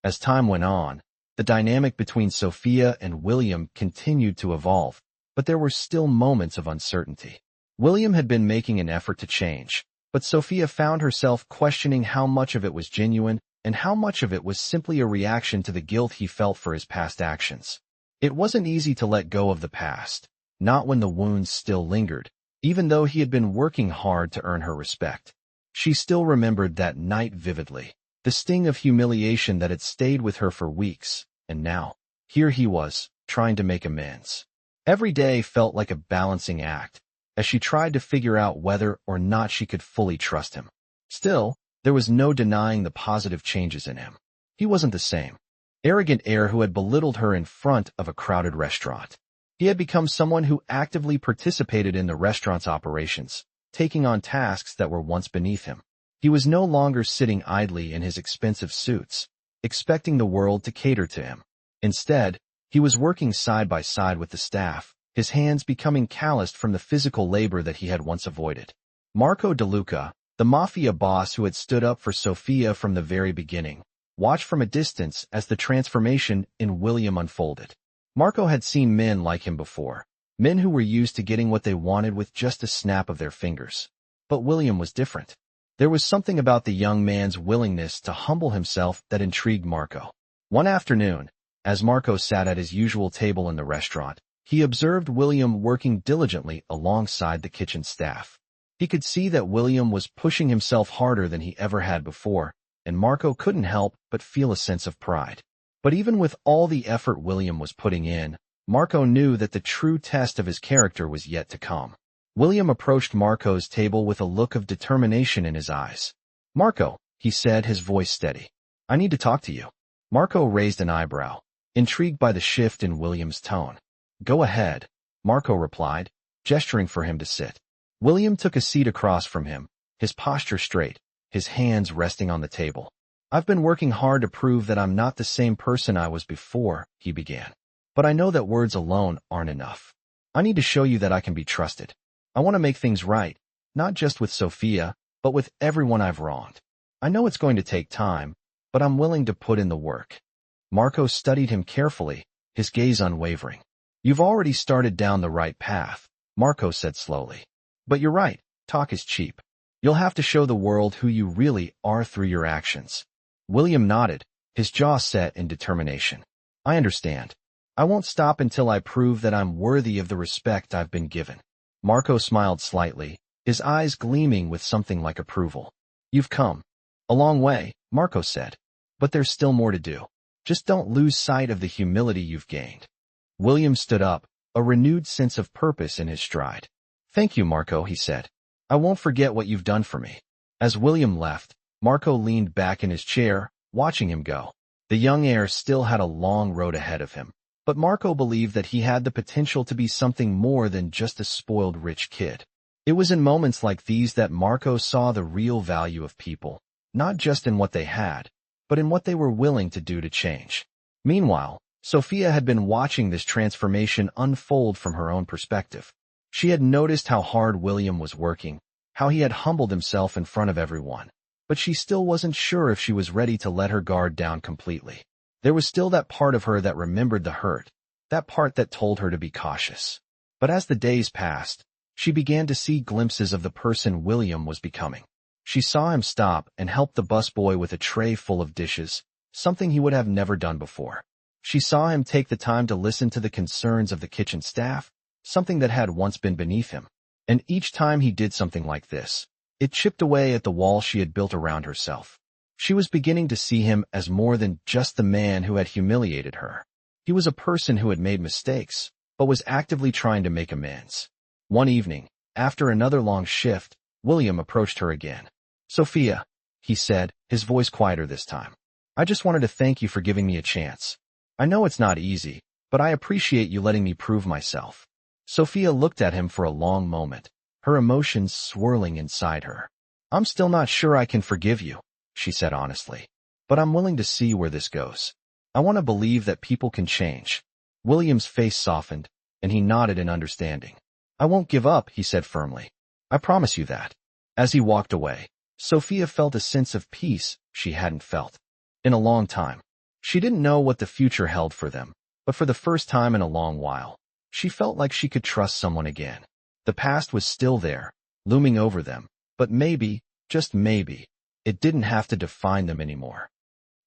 As time went on, the dynamic between Sophia and William continued to evolve, but there were still moments of uncertainty. William had been making an effort to change, but Sophia found herself questioning how much of it was genuine and how much of it was simply a reaction to the guilt he felt for his past actions. It wasn't easy to let go of the past, not when the wounds still lingered, even though he had been working hard to earn her respect. She still remembered that night vividly, the sting of humiliation that had stayed with her for weeks, and now, here he was, trying to make amends. Every day felt like a balancing act, as she tried to figure out whether or not she could fully trust him. Still, there was no denying the positive changes in him. He wasn't the same arrogant heir who had belittled her in front of a crowded restaurant. He had become someone who actively participated in the restaurant's operations, taking on tasks that were once beneath him. He was no longer sitting idly in his expensive suits, expecting the world to cater to him. Instead, he was working side by side with the staff, his hands becoming calloused from the physical labor that he had once avoided. Marco DeLuca, the Mafia boss who had stood up for Sophia from the very beginning, watched from a distance as the transformation in William unfolded. Marco had seen men like him before, men who were used to getting what they wanted with just a snap of their fingers. But William was different. There was something about the young man's willingness to humble himself that intrigued Marco. One afternoon, as Marco sat at his usual table in the restaurant, he observed William working diligently alongside the kitchen staff. He could see that William was pushing himself harder than he ever had before, and Marco couldn't help but feel a sense of pride. But even with all the effort William was putting in, Marco knew that the true test of his character was yet to come. William approached Marco's table with a look of determination in his eyes. "Marco," he said, his voice steady, "I need to talk to you." Marco raised an eyebrow, intrigued by the shift in William's tone. "Go ahead," Marco replied, gesturing for him to sit. William took a seat across from him, his posture straight, his hands resting on the table. "I've been working hard to prove that I'm not the same person I was before," he began. "But I know that words alone aren't enough. I need to show you that I can be trusted. I want to make things right, not just with Sophia, but with everyone I've wronged. I know it's going to take time, but I'm willing to put in the work." Marco studied him carefully, his gaze unwavering. "You've already started down the right path," Marco said slowly. "But you're right, Talk is cheap. You'll have to show the world who you really are through your actions. William nodded, his jaw set in determination. I understand. I won't stop until I prove that I'm worthy of the respect I've been given. Marco smiled slightly, his eyes gleaming with something like approval. You've come a long way, Marco said. But there's still more to do. Just don't lose sight of the humility you've gained. William stood up, a renewed sense of purpose in his stride. Thank you, Marco, he said. I won't forget what you've done for me. As William left, Marco leaned back in his chair, watching him go. The young heir still had a long road ahead of him, but Marco believed that he had the potential to be something more than just a spoiled rich kid. It was in moments like these that Marco saw the real value of people, not just in what they had, but in what they were willing to do to change. Meanwhile, Sophia had been watching this transformation unfold from her own perspective. She had noticed how hard William was working, how he had humbled himself in front of everyone, but she still wasn't sure if she was ready to let her guard down completely. There was still that part of her that remembered the hurt, that part that told her to be cautious. But as the days passed, she began to see glimpses of the person William was becoming. She saw him stop and help the busboy with a tray full of dishes, something he would have never done before. She saw him take the time to listen to the concerns of the kitchen staff, something that had once been beneath him. And each time he did something like this, it chipped away at the wall she had built around herself. She was beginning to see him as more than just the man who had humiliated her. He was a person who had made mistakes, but was actively trying to make amends. One evening, after another long shift, William approached her again. Sophia, he said, his voice quieter this time. I just wanted to thank you for giving me a chance. I know it's not easy, but I appreciate you letting me prove myself. Sophia looked at him for a long moment, her emotions swirling inside her. I'm still not sure I can forgive you, she said honestly, but I'm willing to see where this goes. I want to believe that people can change. William's face softened, and he nodded in understanding. I won't give up, he said firmly. I promise you that. As he walked away, Sophia felt a sense of peace she hadn't felt in a long time. She didn't know what the future held for them, but for the first time in a long while, she felt like she could trust someone again. The past was still there, looming over them, but maybe, just maybe, it didn't have to define them anymore.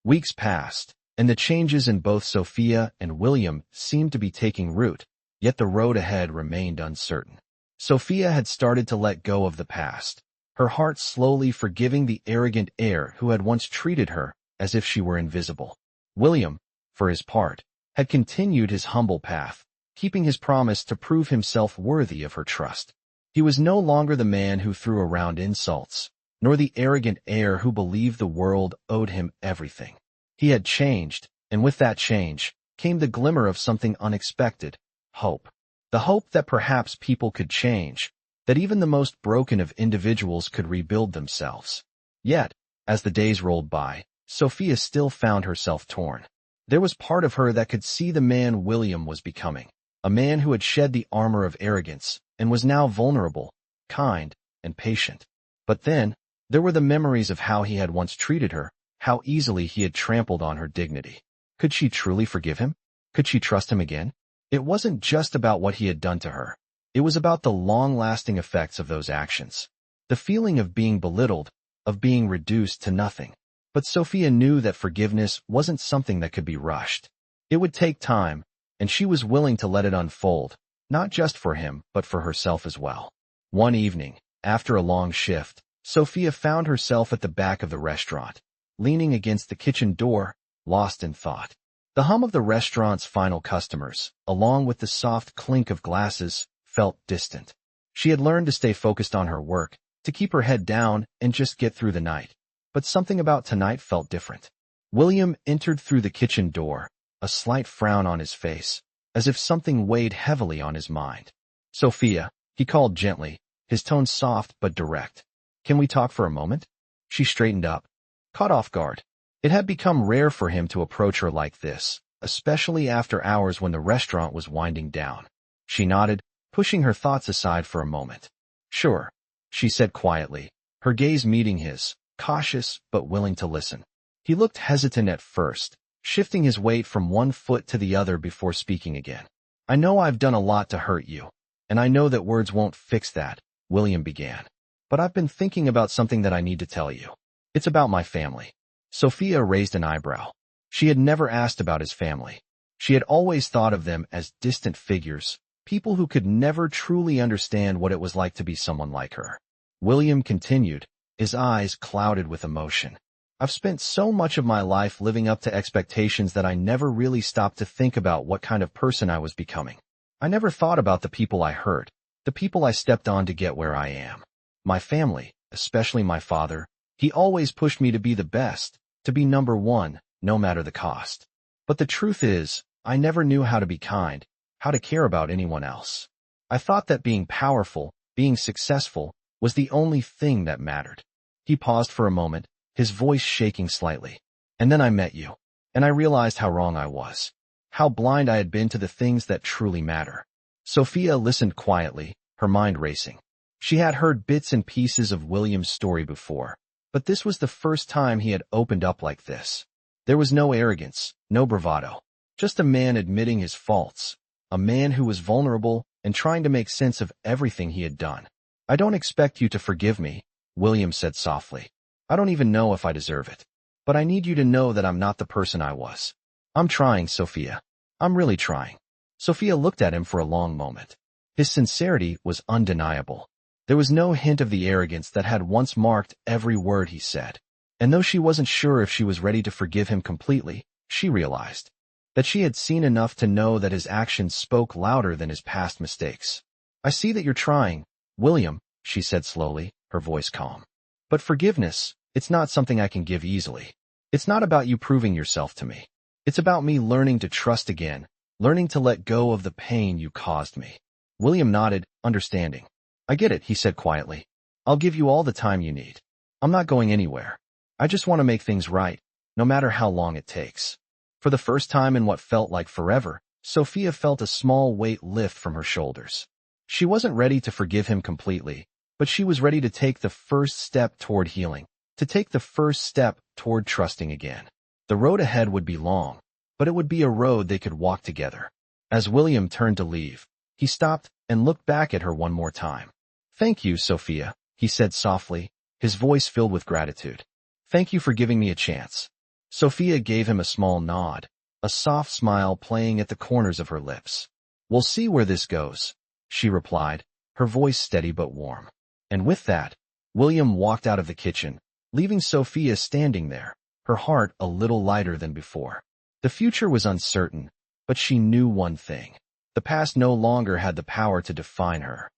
Weeks passed, and the changes in both Sophia and William seemed to be taking root, yet the road ahead remained uncertain. Sophia had started to let go of the past, her heart slowly forgiving the arrogant heir who had once treated her as if she were invisible. William, for his part, had continued his humble path, keeping his promise to prove himself worthy of her trust. He was no longer the man who threw around insults, nor the arrogant heir who believed the world owed him everything. He had changed, and with that change came the glimmer of something unexpected, hope. The hope that perhaps people could change, that even the most broken of individuals could rebuild themselves. Yet, as the days rolled by, Sophia still found herself torn. There was part of her that could see the man William was becoming, a man who had shed the armor of arrogance and was now vulnerable, kind, and patient. But then, there were the memories of how he had once treated her, how easily he had trampled on her dignity. Could she truly forgive him? Could she trust him again? It wasn't just about what he had done to her. It was about the long-lasting effects of those actions. The feeling of being belittled, of being reduced to nothing. But Sophia knew that forgiveness wasn't something that could be rushed. It would take time, and she was willing to let it unfold, not just for him, but for herself as well. One evening, after a long shift, Sophia found herself at the back of the restaurant, leaning against the kitchen door, lost in thought. The hum of the restaurant's final customers, along with the soft clink of glasses, felt distant. She had learned to stay focused on her work, to keep her head down and just get through the night. But something about tonight felt different. William entered through the kitchen door, a slight frown on his face, as if something weighed heavily on his mind. Sophia, he called gently, his tone soft but direct. Can we talk for a moment? She straightened up, caught off guard. It had become rare for him to approach her like this, especially after hours when the restaurant was winding down. She nodded, pushing her thoughts aside for a moment. Sure, she said quietly, her gaze meeting his, cautious but willing to listen. He looked hesitant at first, shifting his weight from one foot to the other before speaking again. I know I've done a lot to hurt you, and I know that words won't fix that, William began. but I've been thinking about something that I need to tell you. It's about my family." Sophia raised an eyebrow. She had never asked about his family. She had always thought of them as distant figures, people who could never truly understand what it was like to be someone like her. William continued, his eyes clouded with emotion. "I've spent so much of my life living up to expectations that I never really stopped to think about what kind of person I was becoming. I never thought about the people I hurt, the people I stepped on to get where I am. My family, especially my father, he always pushed me to be the best, to be number one, no matter the cost. But the truth is, I never knew how to be kind, how to care about anyone else. I thought that being powerful, being successful, was the only thing that mattered." He paused for a moment, his voice shaking slightly. "And then I met you, and I realized how wrong I was, how blind I had been to the things that truly matter." Sophia listened quietly, her mind racing. She had heard bits and pieces of William's story before, but this was the first time he had opened up like this. There was no arrogance, no bravado, just a man admitting his faults, a man who was vulnerable and trying to make sense of everything he had done. "I don't expect you to forgive me," William said softly. "I don't even know if I deserve it. But I need you to know that I'm not the person I was. I'm trying, Sophia. I'm really trying." Sophia looked at him for a long moment. His sincerity was undeniable. There was no hint of the arrogance that had once marked every word he said. And though she wasn't sure if she was ready to forgive him completely, she realized that she had seen enough to know that his actions spoke louder than his past mistakes. "I see that you're trying, William," she said slowly, her voice calm. "But forgiveness, it's not something I can give easily. It's not about you proving yourself to me. It's about me learning to trust again, learning to let go of the pain you caused me." William nodded, understanding. "I get it," he said quietly. "I'll give you all the time you need. I'm not going anywhere. I just want to make things right, no matter how long it takes." For the first time in what felt like forever, Sophia felt a small weight lift from her shoulders. She wasn't ready to forgive him completely, but she was ready to take the first step toward healing, to take the first step toward trusting again. The road ahead would be long, but it would be a road they could walk together. As William turned to leave, he stopped and looked back at her one more time. "Thank you, Sophia," he said softly, his voice filled with gratitude. "Thank you for giving me a chance." Sophia gave him a small nod, a soft smile playing at the corners of her lips. "We'll see where this goes," she replied, her voice steady but warm. And with that, William walked out of the kitchen, leaving Sophia standing there, her heart a little lighter than before. The future was uncertain, but she knew one thing. The past no longer had the power to define her.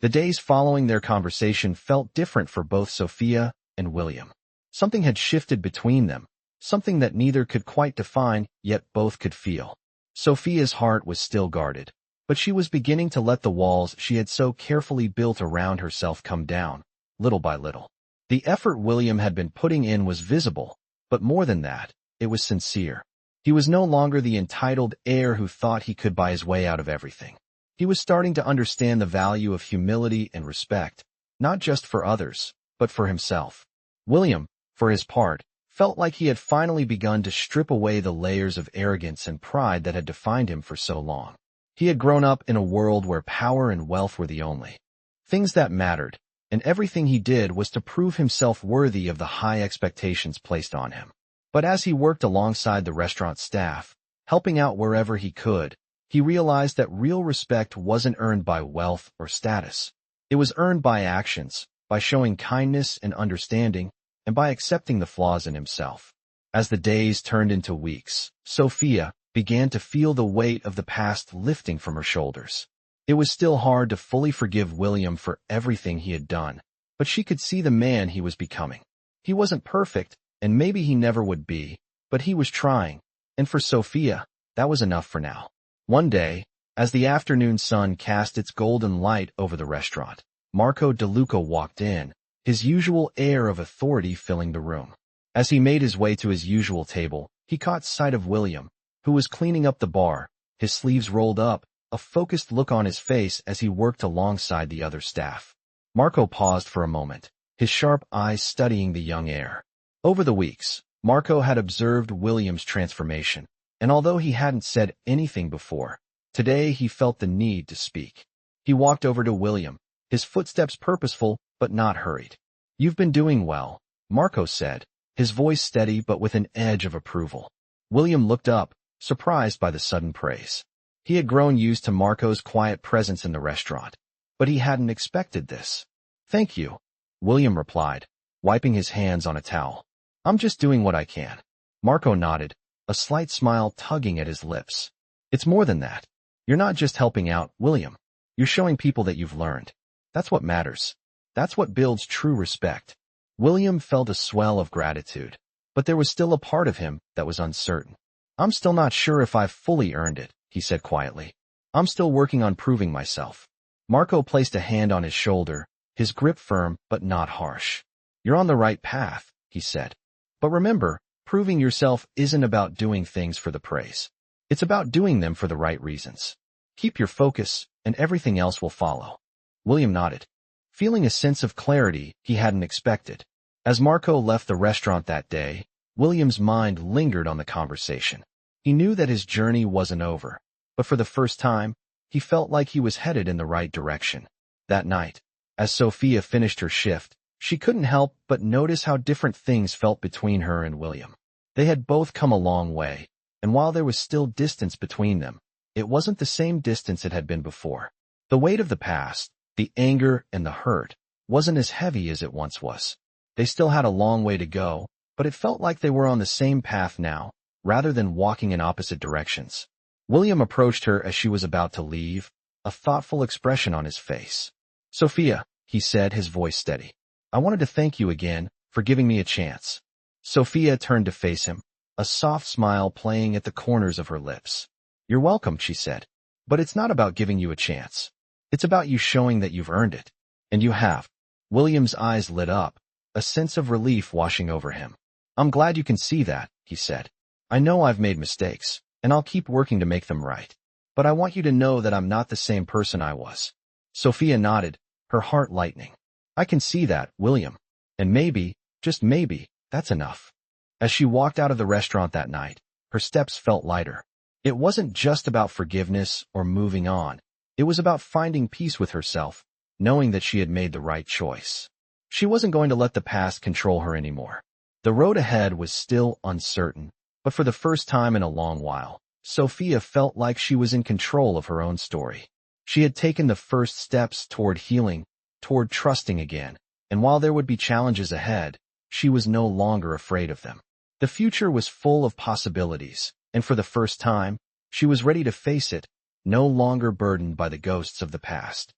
The days following their conversation felt different for both Sophia and William. Something had shifted between them, something that neither could quite define, yet both could feel. Sophia's heart was still guarded, but she was beginning to let the walls she had so carefully built around herself come down, little by little. The effort William had been putting in was visible, but more than that, it was sincere. He was no longer the entitled heir who thought he could buy his way out of everything. He was starting to understand the value of humility and respect, not just for others, but for himself. William, for his part, felt like he had finally begun to strip away the layers of arrogance and pride that had defined him for so long. He had grown up in a world where power and wealth were the only things that mattered, and everything he did was to prove himself worthy of the high expectations placed on him. But as he worked alongside the restaurant staff, helping out wherever he could, he realized that real respect wasn't earned by wealth or status. It was earned by actions, by showing kindness and understanding, and by accepting the flaws in himself. As the days turned into weeks, Sophia began to feel the weight of the past lifting from her shoulders. It was still hard to fully forgive William for everything he had done, but she could see the man he was becoming. He wasn't perfect, and maybe he never would be, but he was trying, and for Sophia, that was enough for now. One day, as the afternoon sun cast its golden light over the restaurant, Marco DeLuca walked in, his usual air of authority filling the room. As he made his way to his usual table, he caught sight of William, who was cleaning up the bar, his sleeves rolled up, a focused look on his face as he worked alongside the other staff. Marco paused for a moment, his sharp eyes studying the young heir. Over the weeks, Marco had observed William's transformation, and although he hadn't said anything before, today he felt the need to speak. He walked over to William, his footsteps purposeful but not hurried. "You've been doing well," Marco said, his voice steady but with an edge of approval. William looked up, surprised by the sudden praise. He had grown used to Marco's quiet presence in the restaurant, but he hadn't expected this. "Thank you," William replied, wiping his hands on a towel. "I'm just doing what I can." Marco nodded, a slight smile tugging at his lips. "It's more than that. You're not just helping out, William. You're showing people that you've learned. That's what matters. That's what builds true respect." William felt a swell of gratitude, but there was still a part of him that was uncertain. "I'm still not sure if I've fully earned it," he said quietly. "I'm still working on proving myself." Marco placed a hand on his shoulder, his grip firm but not harsh. "You're on the right path," he said. "But remember, proving yourself isn't about doing things for the praise. It's about doing them for the right reasons. Keep your focus, and everything else will follow." William nodded, feeling a sense of clarity he hadn't expected. As Marco left the restaurant that day, William's mind lingered on the conversation. He knew that his journey wasn't over, but for the first time, he felt like he was headed in the right direction. That night, as Sophia finished her shift, she couldn't help but notice how different things felt between her and William. They had both come a long way, and while there was still distance between them, it wasn't the same distance it had been before. The weight of the past, the anger and the hurt, wasn't as heavy as it once was. They still had a long way to go, but it felt like they were on the same path now, rather than walking in opposite directions. William approached her as she was about to leave, a thoughtful expression on his face. "Sophia," he said, his voice steady, "I wanted to thank you again for giving me a chance." Sophia turned to face him, a soft smile playing at the corners of her lips. "You're welcome," she said. "But it's not about giving you a chance. It's about you showing that you've earned it. And you have." William's eyes lit up, a sense of relief washing over him. "I'm glad you can see that," he said. "I know I've made mistakes, and I'll keep working to make them right. But I want you to know that I'm not the same person I was." Sophia nodded, her heart lightening. "I can see that, William. And maybe, just maybe, that's enough." As she walked out of the restaurant that night, her steps felt lighter. It wasn't just about forgiveness or moving on. It was about finding peace with herself, knowing that she had made the right choice. She wasn't going to let the past control her anymore. The road ahead was still uncertain, but for the first time in a long while, Sophia felt like she was in control of her own story. She had taken the first steps toward healing, toward trusting again, and while there would be challenges ahead, she was no longer afraid of them. The future was full of possibilities, and for the first time, she was ready to face it, no longer burdened by the ghosts of the past.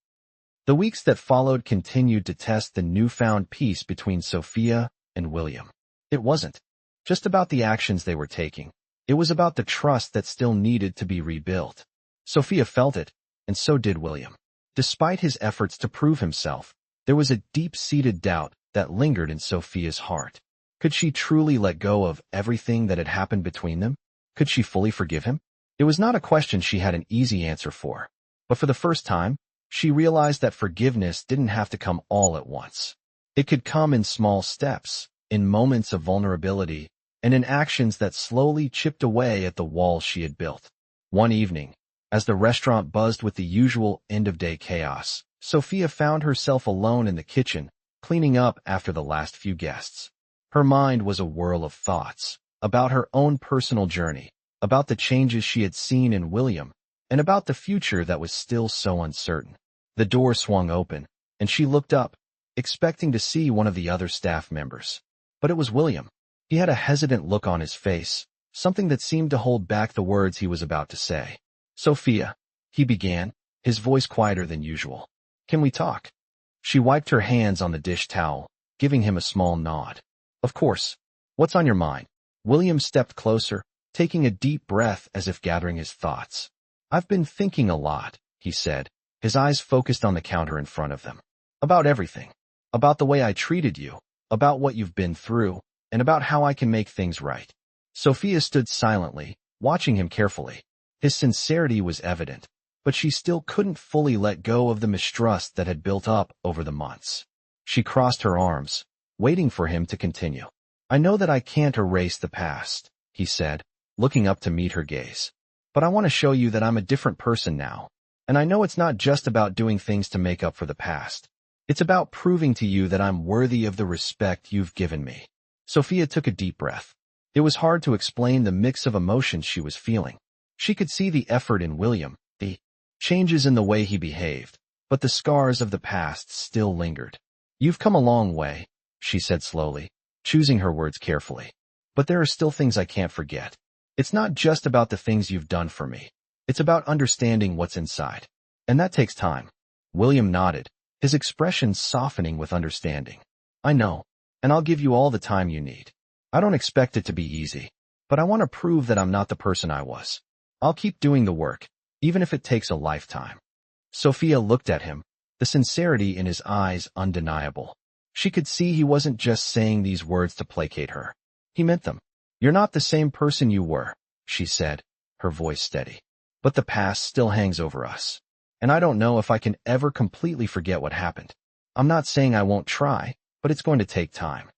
The weeks that followed continued to test the newfound peace between Sophia and William. It wasn't just about the actions they were taking. It was about the trust that still needed to be rebuilt. Sophia felt it, and so did William. Despite his efforts to prove himself, there was a deep-seated doubt that lingered in Sophia's heart. Could she truly let go of everything that had happened between them? Could she fully forgive him? It was not a question she had an easy answer for, but for the first time, she realized that forgiveness didn't have to come all at once. It could come in small steps, in moments of vulnerability, and in actions that slowly chipped away at the walls she had built. One evening, as the restaurant buzzed with the usual end-of-day chaos, Sophia found herself alone in the kitchen, cleaning up after the last few guests. Her mind was a whirl of thoughts, about her own personal journey, about the changes she had seen in William, and about the future that was still so uncertain. The door swung open, and she looked up, expecting to see one of the other staff members. But it was William. He had a hesitant look on his face, something that seemed to hold back the words he was about to say. "Sophia," he began, his voice quieter than usual. "Can we talk?" She wiped her hands on the dish towel, giving him a small nod. "Of course. What's on your mind?" William stepped closer, taking a deep breath as if gathering his thoughts. "I've been thinking a lot," he said, his eyes focused on the counter in front of them. "About everything. About the way I treated you, about what you've been through, and about how I can make things right." Sophia stood silently, watching him carefully. His sincerity was evident, but she still couldn't fully let go of the mistrust that had built up over the months. She crossed her arms, waiting for him to continue. "I know that I can't erase the past," he said, looking up to meet her gaze. "But I want to show you that I'm a different person now. And I know it's not just about doing things to make up for the past. It's about proving to you that I'm worthy of the respect you've given me. Sophia took a deep breath. It was hard to explain the mix of emotions she was feeling. She could see the effort in William, the changes in the way he behaved, but the scars of the past still lingered. You've come a long way, she said slowly, choosing her words carefully. But there are still things I can't forget. It's not just about the things you've done for me. It's about understanding what's inside. And that takes time. William nodded, his expression softening with understanding. I know, and I'll give you all the time you need. I don't expect it to be easy, but I want to prove that I'm not the person I was. I'll keep doing the work, even if it takes a lifetime. Sophia looked at him, the sincerity in his eyes undeniable. She could see he wasn't just saying these words to placate her. He meant them. You're not the same person you were, she said, her voice steady. But the past still hangs over us. And I don't know if I can ever completely forget what happened. I'm not saying I won't try, but it's going to take time.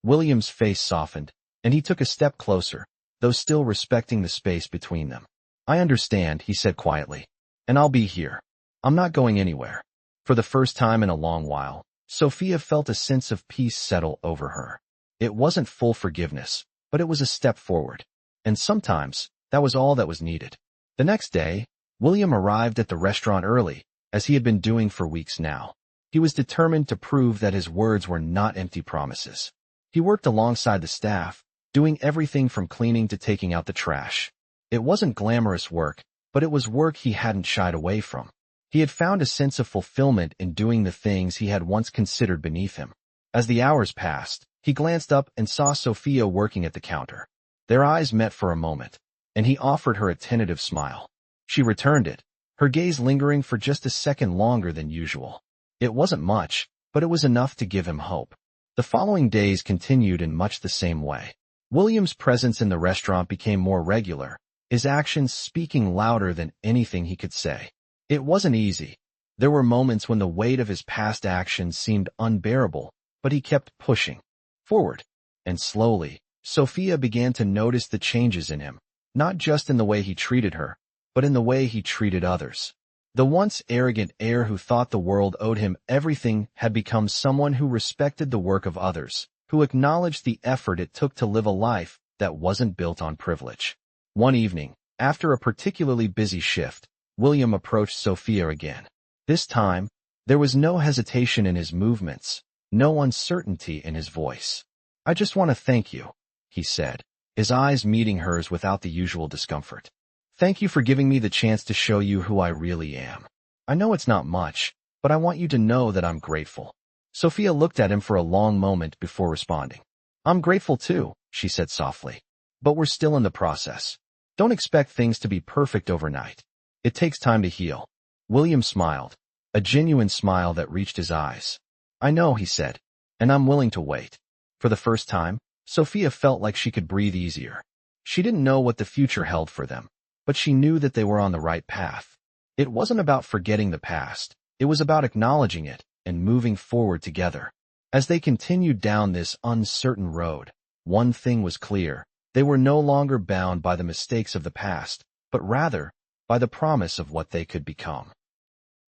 William's face softened, and he took a step closer, though still respecting the space between them. I understand, he said quietly. And I'll be here. I'm not going anywhere. For the first time in a long while, Sophia felt a sense of peace settle over her. It wasn't full forgiveness, but it was a step forward. And sometimes, that was all that was needed. The next day, William arrived at the restaurant early, as he had been doing for weeks now. He was determined to prove that his words were not empty promises. He worked alongside the staff, doing everything from cleaning to taking out the trash. It wasn't glamorous work, but it was work he hadn't shied away from. He had found a sense of fulfillment in doing the things he had once considered beneath him. As the hours passed, he glanced up and saw Sophia working at the counter. Their eyes met for a moment, and he offered her a tentative smile. She returned it, her gaze lingering for just a second longer than usual. It wasn't much, but it was enough to give him hope. The following days continued in much the same way. William's presence in the restaurant became more regular, his actions speaking louder than anything he could say. It wasn't easy. There were moments when the weight of his past actions seemed unbearable, but he kept pushing forward. And slowly, Sophia began to notice the changes in him, not just in the way he treated her, but in the way he treated others. The once arrogant Heir who thought the world owed him everything had become someone who respected the work of others, who acknowledged the effort it took to live a life that wasn't built on privilege. One evening, after a particularly busy shift, William approached Sophia again. This time, there was no hesitation in his movements, no uncertainty in his voice. I just want to thank you, he said, his eyes meeting hers without the usual discomfort. Thank you for giving me the chance to show you who I really am. I know it's not much, but I want you to know that I'm grateful. Sophia looked at him for a long moment before responding. I'm grateful too, she said softly. But we're still in the process. Don't expect things to be perfect overnight. It takes time to heal. William smiled, a genuine smile that reached his eyes. I know, he said, and I'm willing to wait. For the first time, Sophia felt like she could breathe easier. She didn't know what the future held for them, but she knew that they were on the right path. It wasn't about forgetting the past. It was about acknowledging it and moving forward together. As they continued down this uncertain road, one thing was clear. They were no longer bound by the mistakes of the past, but rather by the promise of what they could become.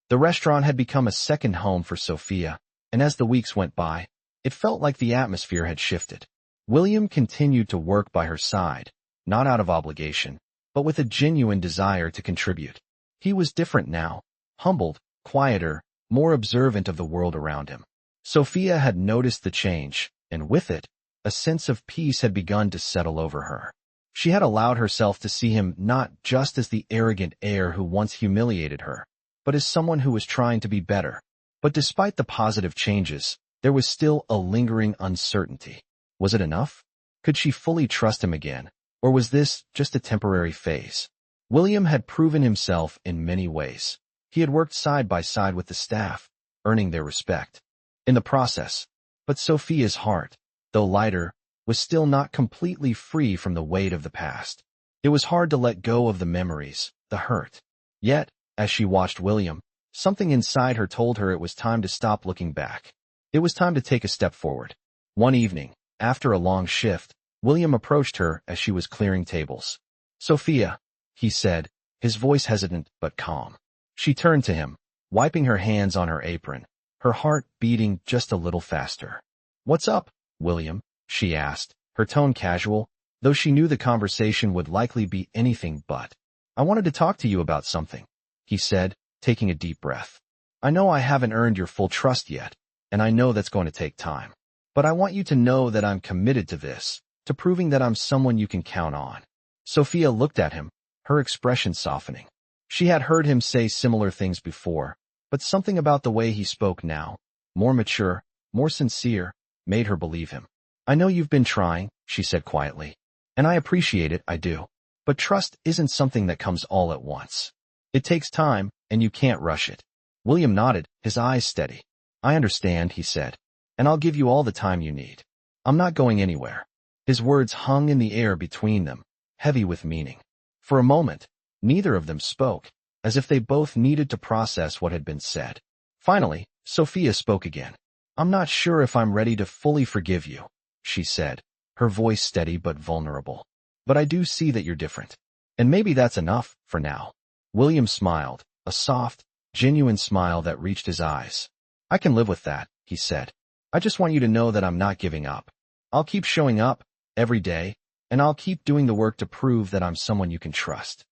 The restaurant had become a second home for Sophia, and as the weeks went by, it felt like the atmosphere had shifted. William continued to work by her side, not out of obligation, but with a genuine desire to contribute. He was different now, humbled, quieter, more observant of the world around him. Sophia had noticed the change, and with it, a sense of peace had begun to settle over her. She had allowed herself to see him not just as the arrogant Heir who once humiliated her, but as someone who was trying to be better. But despite the positive changes, there was still a lingering uncertainty. Was it enough? Could she fully trust him again? Or was this just a temporary phase? William had proven himself in many ways. He had worked side by side with the staff, earning their respect. In the process, but Sophia's heart, though lighter, was still not completely free from the weight of the past. It was hard to let go of the memories, the hurt. Yet, as she watched William, something inside her told her it was time to stop looking back. It was time to take a step forward. One evening, after a long shift, William approached her as she was clearing tables. Sophia, he said, his voice hesitant but calm. She turned to him, wiping her hands on her apron, her heart beating just a little faster. "What's up, William?" she asked, her tone casual, though she knew the conversation would likely be anything but. "I wanted to talk to you about something," he said, taking a deep breath. "I know I haven't earned your full trust yet, and I know that's going to take time. But I want you to know that I'm committed to this, to proving that I'm someone you can count on." Sophia looked at him, her expression softening. She had heard him say similar things before, but something about the way he spoke now, more mature, more sincere, made her believe him. "I know you've been trying," she said quietly, "and I appreciate it, I do. But trust isn't something that comes all at once. It takes time, and you can't rush it." William nodded, his eyes steady. "I understand," he said, "and I'll give you all the time you need. I'm not going anywhere." His words hung in the air between them, heavy with meaning. For a moment, neither of them spoke, as if they both needed to process what had been said. Finally, Sophia spoke again. "I'm not sure if I'm ready to fully forgive you," she said, her voice steady but vulnerable. "But I do see that you're different. And maybe that's enough, for now." William smiled, a soft, genuine smile that reached his eyes. "I can live with that," he said. "I just want you to know that I'm not giving up. I'll keep showing up, every day, and I'll keep doing the work to prove that I'm someone you can trust."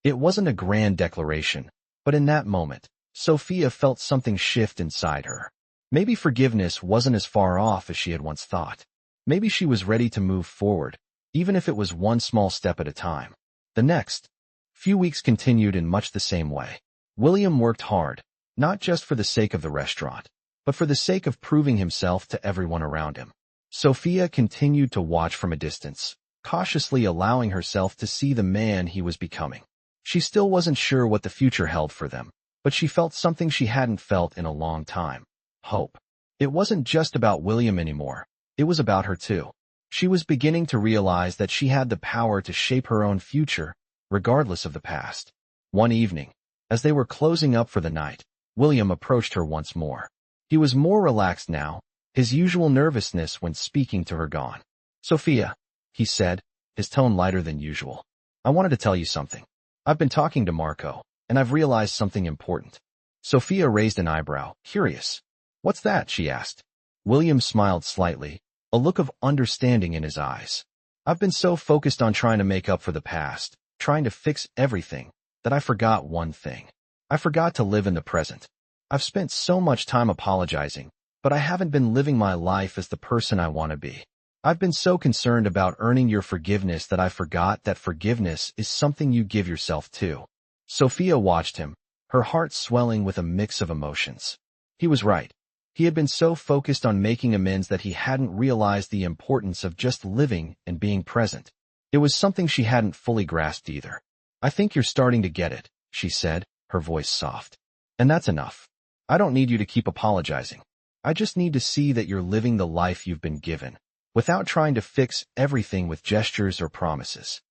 It wasn't a grand declaration, but in that moment, Sophia felt something shift inside her. Maybe forgiveness wasn't as far off as she had once thought. Maybe she was ready to move forward, even if it was one small step at a time. The next few weeks continued in much the same way. William worked hard, not just for the sake of the restaurant, but for the sake of proving himself to everyone around him. Sophia continued to watch from a distance, cautiously allowing herself to see the man he was becoming. She still wasn't sure what the future held for them, but she felt something she hadn't felt in a long time: hope. It wasn't just about William anymore, it was about her too. She was beginning to realize that she had the power to shape her own future, regardless of the past. One evening, as they were closing up for the night, William approached her once more. He was more relaxed now, his usual nervousness when speaking to her gone. "Sophia," he said, his tone lighter than usual, "I wanted to tell you something. I've been talking to Marco, and I've realized something important." Sophia raised an eyebrow, curious. "What's that?" she asked. William smiled slightly, a look of understanding in his eyes. "I've been so focused on trying to make up for the past, trying to fix everything, that I forgot one thing. I forgot to live in the present. I've spent so much time apologizing, but I haven't been living my life as the person I want to be. I've been so concerned about earning your forgiveness that I forgot that forgiveness is something you give yourself too." Sophia watched him, her heart swelling with a mix of emotions. He was right. He had been so focused on making amends that he hadn't realized the importance of just living and being present. It was something she hadn't fully grasped either. "I think you're starting to get it," she said, her voice soft. "And that's enough. I don't need you to keep apologizing. I just need to see that you're living the life you've been given, without trying to fix everything with gestures or promises."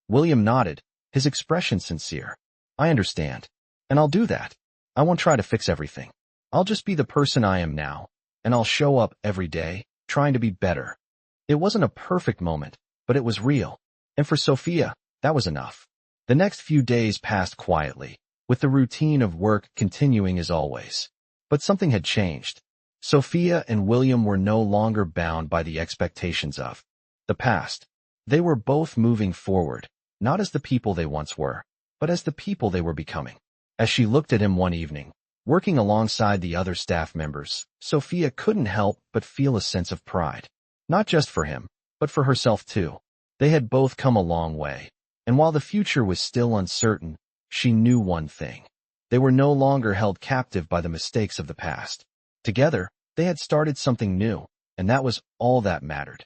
William nodded, his expression sincere. "I understand. And I'll do that. I won't try to fix everything. I'll just be the person I am now, and I'll show up every day, trying to be better." It wasn't a perfect moment, but it was real. And for Sophia, that was enough. The next few days passed quietly, with the routine of work continuing as always. But something had changed. Sophia and William were no longer bound by the expectations of the past. They were both moving forward, not as the people they once were, but as the people they were becoming. As she looked at him one evening, working alongside the other staff members, Sophia couldn't help but feel a sense of pride. Not just for him, but for herself too. They had both come a long way, and while the future was still uncertain, she knew one thing. They were no longer held captive by the mistakes of the past. Together, they had started something new, and that was all that mattered.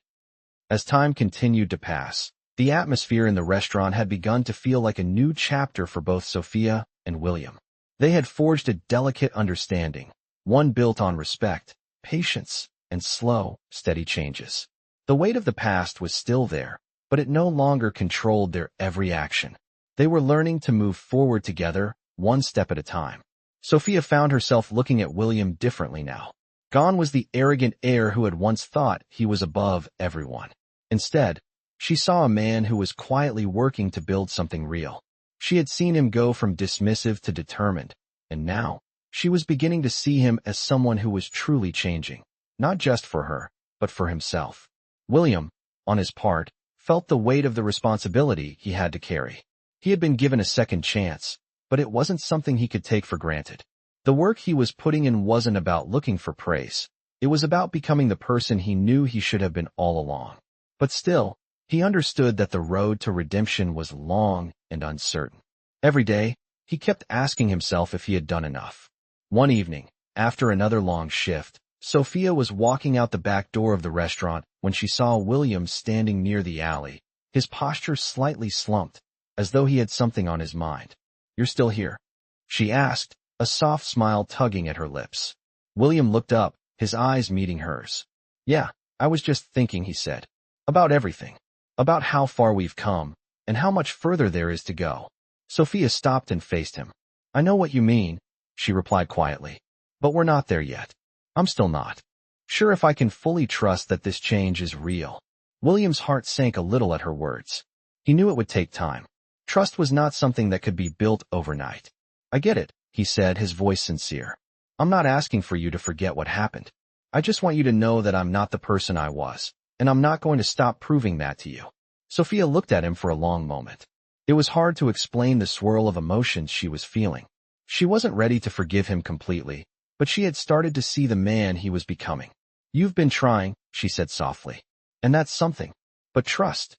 As time continued to pass, the atmosphere in the restaurant had begun to feel like a new chapter for both Sophia and William. They had forged a delicate understanding, one built on respect, patience, and slow, steady changes. The weight of the past was still there, but it no longer controlled their every action. They were learning to move forward together, one step at a time. Sophia found herself looking at William differently now. Gone was the arrogant heir who had once thought he was above everyone. Instead, she saw a man who was quietly working to build something real. She had seen him go from dismissive to determined, And now, she was beginning to see him as someone who was truly changing, not just for her, but for himself. William, on his part, felt the weight of the responsibility he had to carry. He had been given a second chance, but it wasn't something he could take for granted. The work he was putting in wasn't about looking for praise. It was about becoming the person he knew he should have been all along. But still, he understood that the road to redemption was long and uncertain. Every day, he kept asking himself if he had done enough. One evening, after another long shift, Sophia was walking out the back door of the restaurant when she saw William standing near the alley, his posture slightly slumped, as though he had something on his mind. "You're still here?" she asked, a soft smile tugging at her lips. William looked up, his eyes meeting hers. "Yeah, I was just thinking," he said. "About everything. About how far we've come, and how much further there is to go." Sophia stopped and faced him. "I know what you mean," she replied quietly. "But we're not there yet. I'm still not sure if I can fully trust that this change is real." William's heart sank a little at her words. He knew it would take time. Trust was not something that could be built overnight. "I get it," he said, his voice sincere. "I'm not asking for you to forget what happened. I just want you to know that I'm not the person I was, and I'm not going to stop proving that to you." Sophia looked at him for a long moment. It was hard to explain the swirl of emotions she was feeling. She wasn't ready to forgive him completely, but she had started to see the man he was becoming. "You've been trying," she said softly. "And that's something. But trust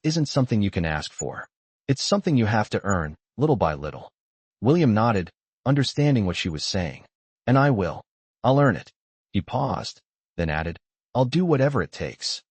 isn't something you can ask for. It's something you have to earn, little by little." William nodded, understanding what she was saying. "And I will. I'll earn it." He paused, then added, "I'll do whatever it takes."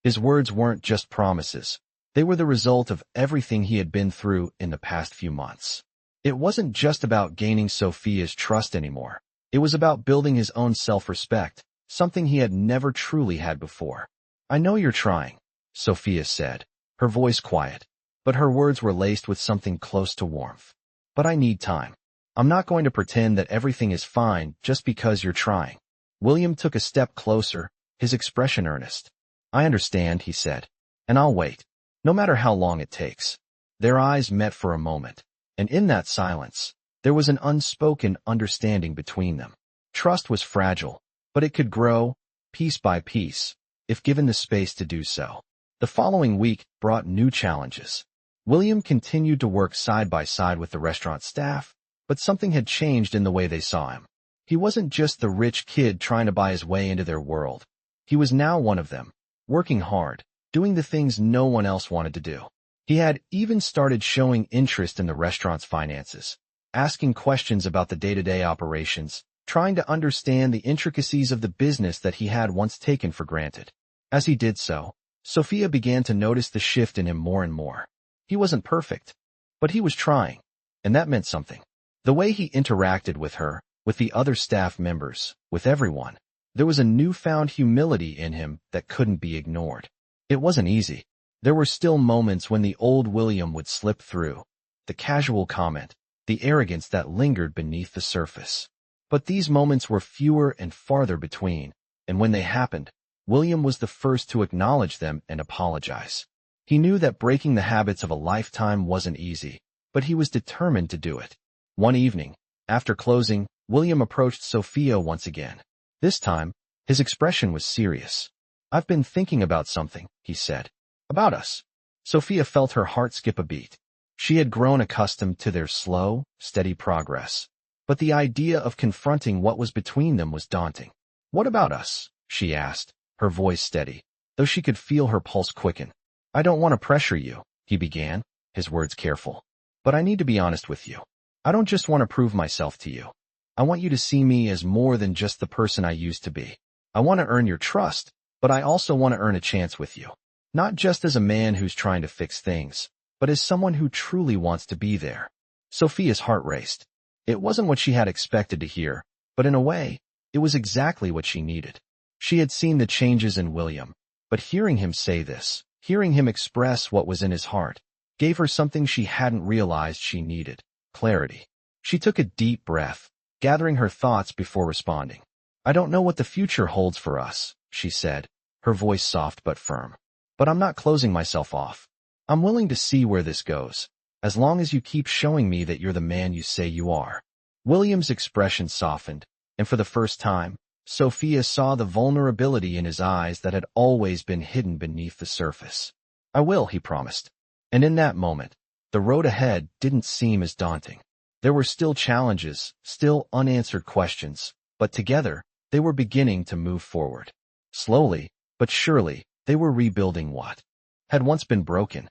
His words weren't just promises. They were the result of everything he had been through in the past few months. It wasn't just about gaining Sophia's trust anymore. It was about building his own self-respect, something he had never truly had before. "I know you're trying," Sophia said, her voice quiet, but her words were laced with something close to warmth. "But I need time. I'm not going to pretend that everything is fine just because you're trying." William took a step closer, his expression earnest. "I understand," he said, "and I'll wait, no matter how long it takes." Their eyes met for a moment, and in that silence, there was an unspoken understanding between them. Trust was fragile, but it could grow, piece by piece, if given the space to do so. The following week brought new challenges. William continued to work side by side with the restaurant staff, but something had changed in the way they saw him. He wasn't just the rich kid trying to buy his way into their world. He was now one of them, working hard, doing the things no one else wanted to do. He had even started showing interest in the restaurant's finances, asking questions about the day-to-day operations, trying to understand the intricacies of the business that he had once taken for granted. As he did so, Sophia began to notice the shift in him more and more. He wasn't perfect, but he was trying, and that meant something. The way he interacted with her, with the other staff members, with everyone, there was a newfound humility in him that couldn't be ignored. It wasn't easy. There were still moments when the old William would slip through, the casual comment, the arrogance that lingered beneath the surface. But these moments were fewer and farther between, and when they happened, William was the first to acknowledge them and apologize. He knew that breaking the habits of a lifetime wasn't easy, but he was determined to do it. One evening, after closing, William approached Sophia once again. This time, his expression was serious. "I've been thinking about something," he said. "About us." Sophia felt her heart skip a beat. She had grown accustomed to their slow, steady progress. But the idea of confronting what was between them was daunting. "What about us?" she asked, her voice steady, though she could feel her pulse quicken. "I don't want to pressure you," he began, his words careful. "But I need to be honest with you. I don't just want to prove myself to you. I want you to see me as more than just the person I used to be. I want to earn your trust, but I also want to earn a chance with you. Not just as a man who's trying to fix things, but as someone who truly wants to be there." Sophia's heart raced. It wasn't what she had expected to hear, but in a way, it was exactly what she needed. She had seen the changes in William, but hearing him say this, hearing him express what was in his heart, gave her something she hadn't realized she needed: clarity. She took a deep breath, gathering her thoughts before responding. "I don't know what the future holds for us," she said, her voice soft but firm. "But I'm not closing myself off. I'm willing to see where this goes, as long as you keep showing me that you're the man you say you are." William's expression softened, and for the first time, Sophia saw the vulnerability in his eyes that had always been hidden beneath the surface. "I will," he promised. And in that moment, the road ahead didn't seem as daunting. There were still challenges, still unanswered questions, but together, they were beginning to move forward. Slowly, but surely, they were rebuilding what had once been broken.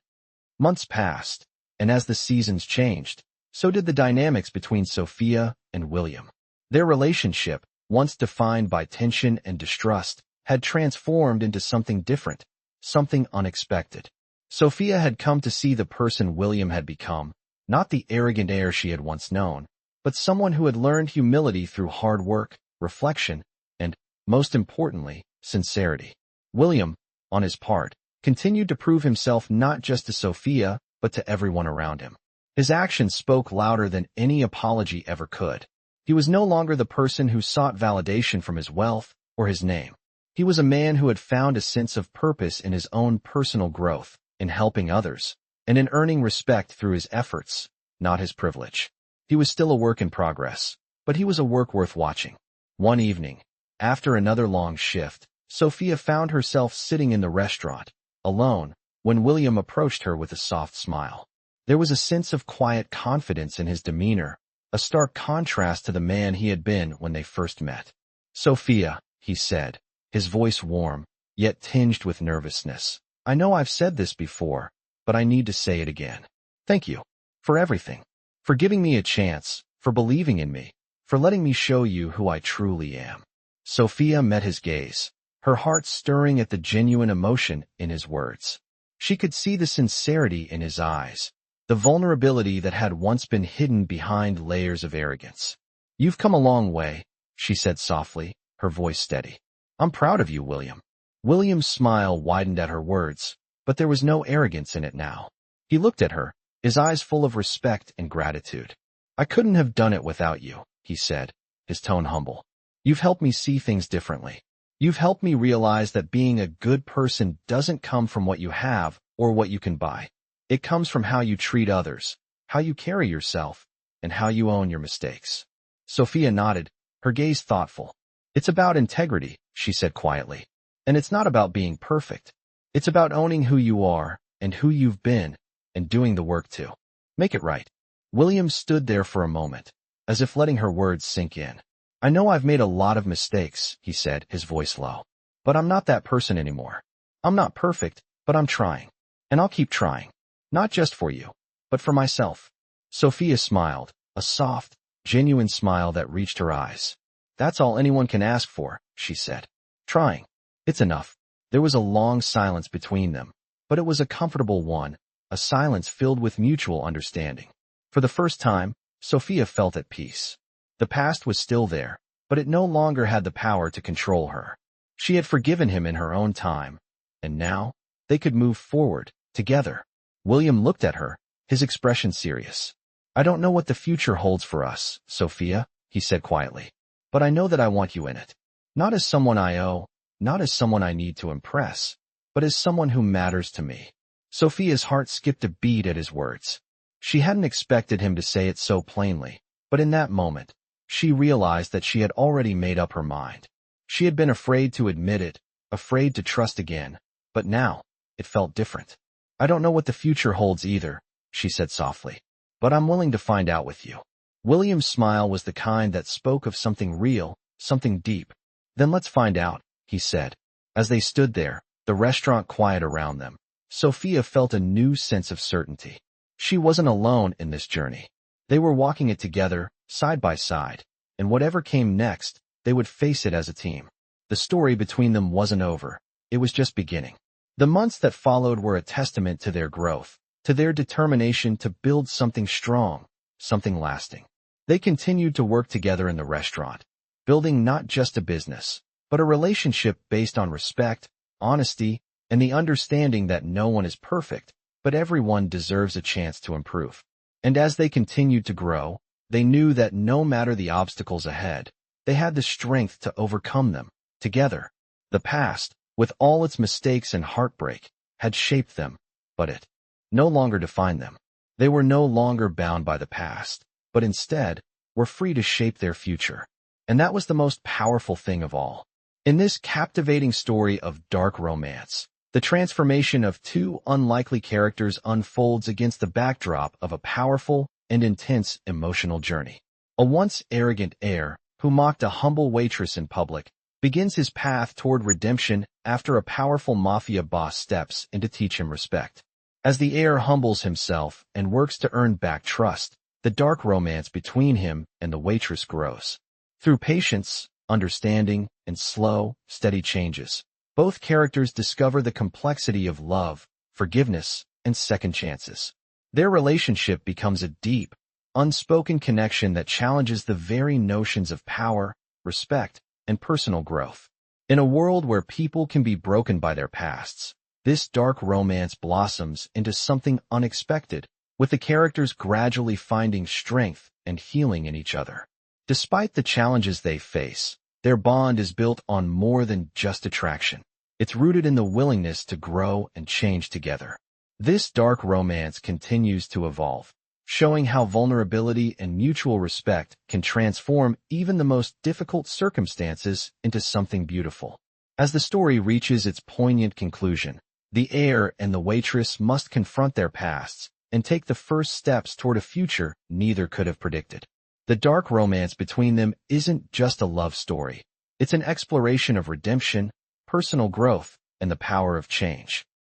Months passed, and as the seasons changed, so did the dynamics between Sophia and William. Their relationship, once defined by tension and distrust, had transformed into something different, something unexpected. Sophia had come to see the person William had become, not the arrogant heir she had once known, but someone who had learned humility through hard work, reflection, and, most importantly, sincerity. William, on his part, continued to prove himself not just to Sophia, but to everyone around him. His actions spoke louder than any apology ever could. He was no longer the person who sought validation from his wealth or his name. He was a man who had found a sense of purpose in his own personal growth, in helping others, and in earning respect through his efforts, not his privilege. He was still a work in progress, but he was a work worth watching. One evening, after another long shift, Sophia found herself sitting in the restaurant, alone, when William approached her with a soft smile. There was a sense of quiet confidence in his demeanor, a stark contrast to the man he had been when they first met. "Sophia," he said, his voice warm, yet tinged with nervousness. "I know I've said this before, but I need to say it again. Thank you. For everything. For giving me a chance, for believing in me, for letting me show you who I truly am." Sophia met his gaze, her heart stirring at the genuine emotion in his words. She could see the sincerity in his eyes, the vulnerability that had once been hidden behind layers of arrogance. "You've come a long way," she said softly, her voice steady. "I'm proud of you, William." William's smile widened at her words, but there was no arrogance in it now. He looked at her, his eyes full of respect and gratitude. "I couldn't have done it without you," he said, his tone humble. "You've helped me see things differently. You've helped me realize that being a good person doesn't come from what you have or what you can buy. It comes from how you treat others, how you carry yourself, and how you own your mistakes." Sophia nodded, her gaze thoughtful. "It's about integrity," she said quietly. "And it's not about being perfect. It's about owning who you are and who you've been and doing the work to make it right." William stood there for a moment, as if letting her words sink in. "I know I've made a lot of mistakes," he said, his voice low. "But I'm not that person anymore. I'm not perfect, but I'm trying. And I'll keep trying. Not just for you, but for myself." Sophia smiled, a soft, genuine smile that reached her eyes. "That's all anyone can ask for," she said. "Trying. It's enough." There was a long silence between them, but it was a comfortable one, a silence filled with mutual understanding. For the first time, Sophia felt at peace. The past was still there, but it no longer had the power to control her. She had forgiven him in her own time, and now, they could move forward, together. William looked at her, his expression serious. "I don't know what the future holds for us, Sophia," he said quietly. "But I know that I want you in it. Not as someone I owe, not as someone I need to impress, but as someone who matters to me." Sophia's heart skipped a beat at his words. She hadn't expected him to say it so plainly, but in that moment, she realized that she had already made up her mind. She had been afraid to admit it, afraid to trust again, but now, it felt different. "I don't know what the future holds either," she said softly, "but I'm willing to find out with you." William's smile was the kind that spoke of something real, something deep. "Then let's find out," he said. As they stood there, the restaurant quiet around them, Sophia felt a new sense of certainty. She wasn't alone in this journey. They were walking it together, side by side, and whatever came next, they would face it as a team. The story between them wasn't over. It was just beginning. The months that followed were a testament to their growth, to their determination to build something strong, something lasting. They continued to work together in the restaurant, building not just a business, but a relationship based on respect, honesty, and the understanding that no one is perfect, but everyone deserves a chance to improve. And as they continued to grow, they knew that no matter the obstacles ahead, they had the strength to overcome them, together. The past, with all its mistakes and heartbreak, had shaped them, but it no longer defined them. They were no longer bound by the past, but instead, were free to shape their future. And that was the most powerful thing of all. In this captivating story of dark romance, the transformation of two unlikely characters unfolds against the backdrop of a powerful and intense emotional journey. A once arrogant heir, who mocked a humble waitress in public, begins his path toward redemption after a powerful mafia boss steps in to teach him respect. As the heir humbles himself and works to earn back trust, the dark romance between him and the waitress grows. Through patience, understanding, and slow, steady changes, both characters discover the complexity of love, forgiveness, and second chances. Their relationship becomes a deep, unspoken connection that challenges the very notions of power, respect, and personal growth. In a world where people can be broken by their pasts, this dark romance blossoms into something unexpected, with the characters gradually finding strength and healing in each other. Despite the challenges they face, their bond is built on more than just attraction. It's rooted in the willingness to grow and change together. This dark romance continues to evolve, showing how vulnerability and mutual respect can transform even the most difficult circumstances into something beautiful. As the story reaches its poignant conclusion, the heir and the waitress must confront their pasts and take the first steps toward a future neither could have predicted. The dark romance between them isn't just a love story. It's an exploration of redemption, personal growth, and the power of change.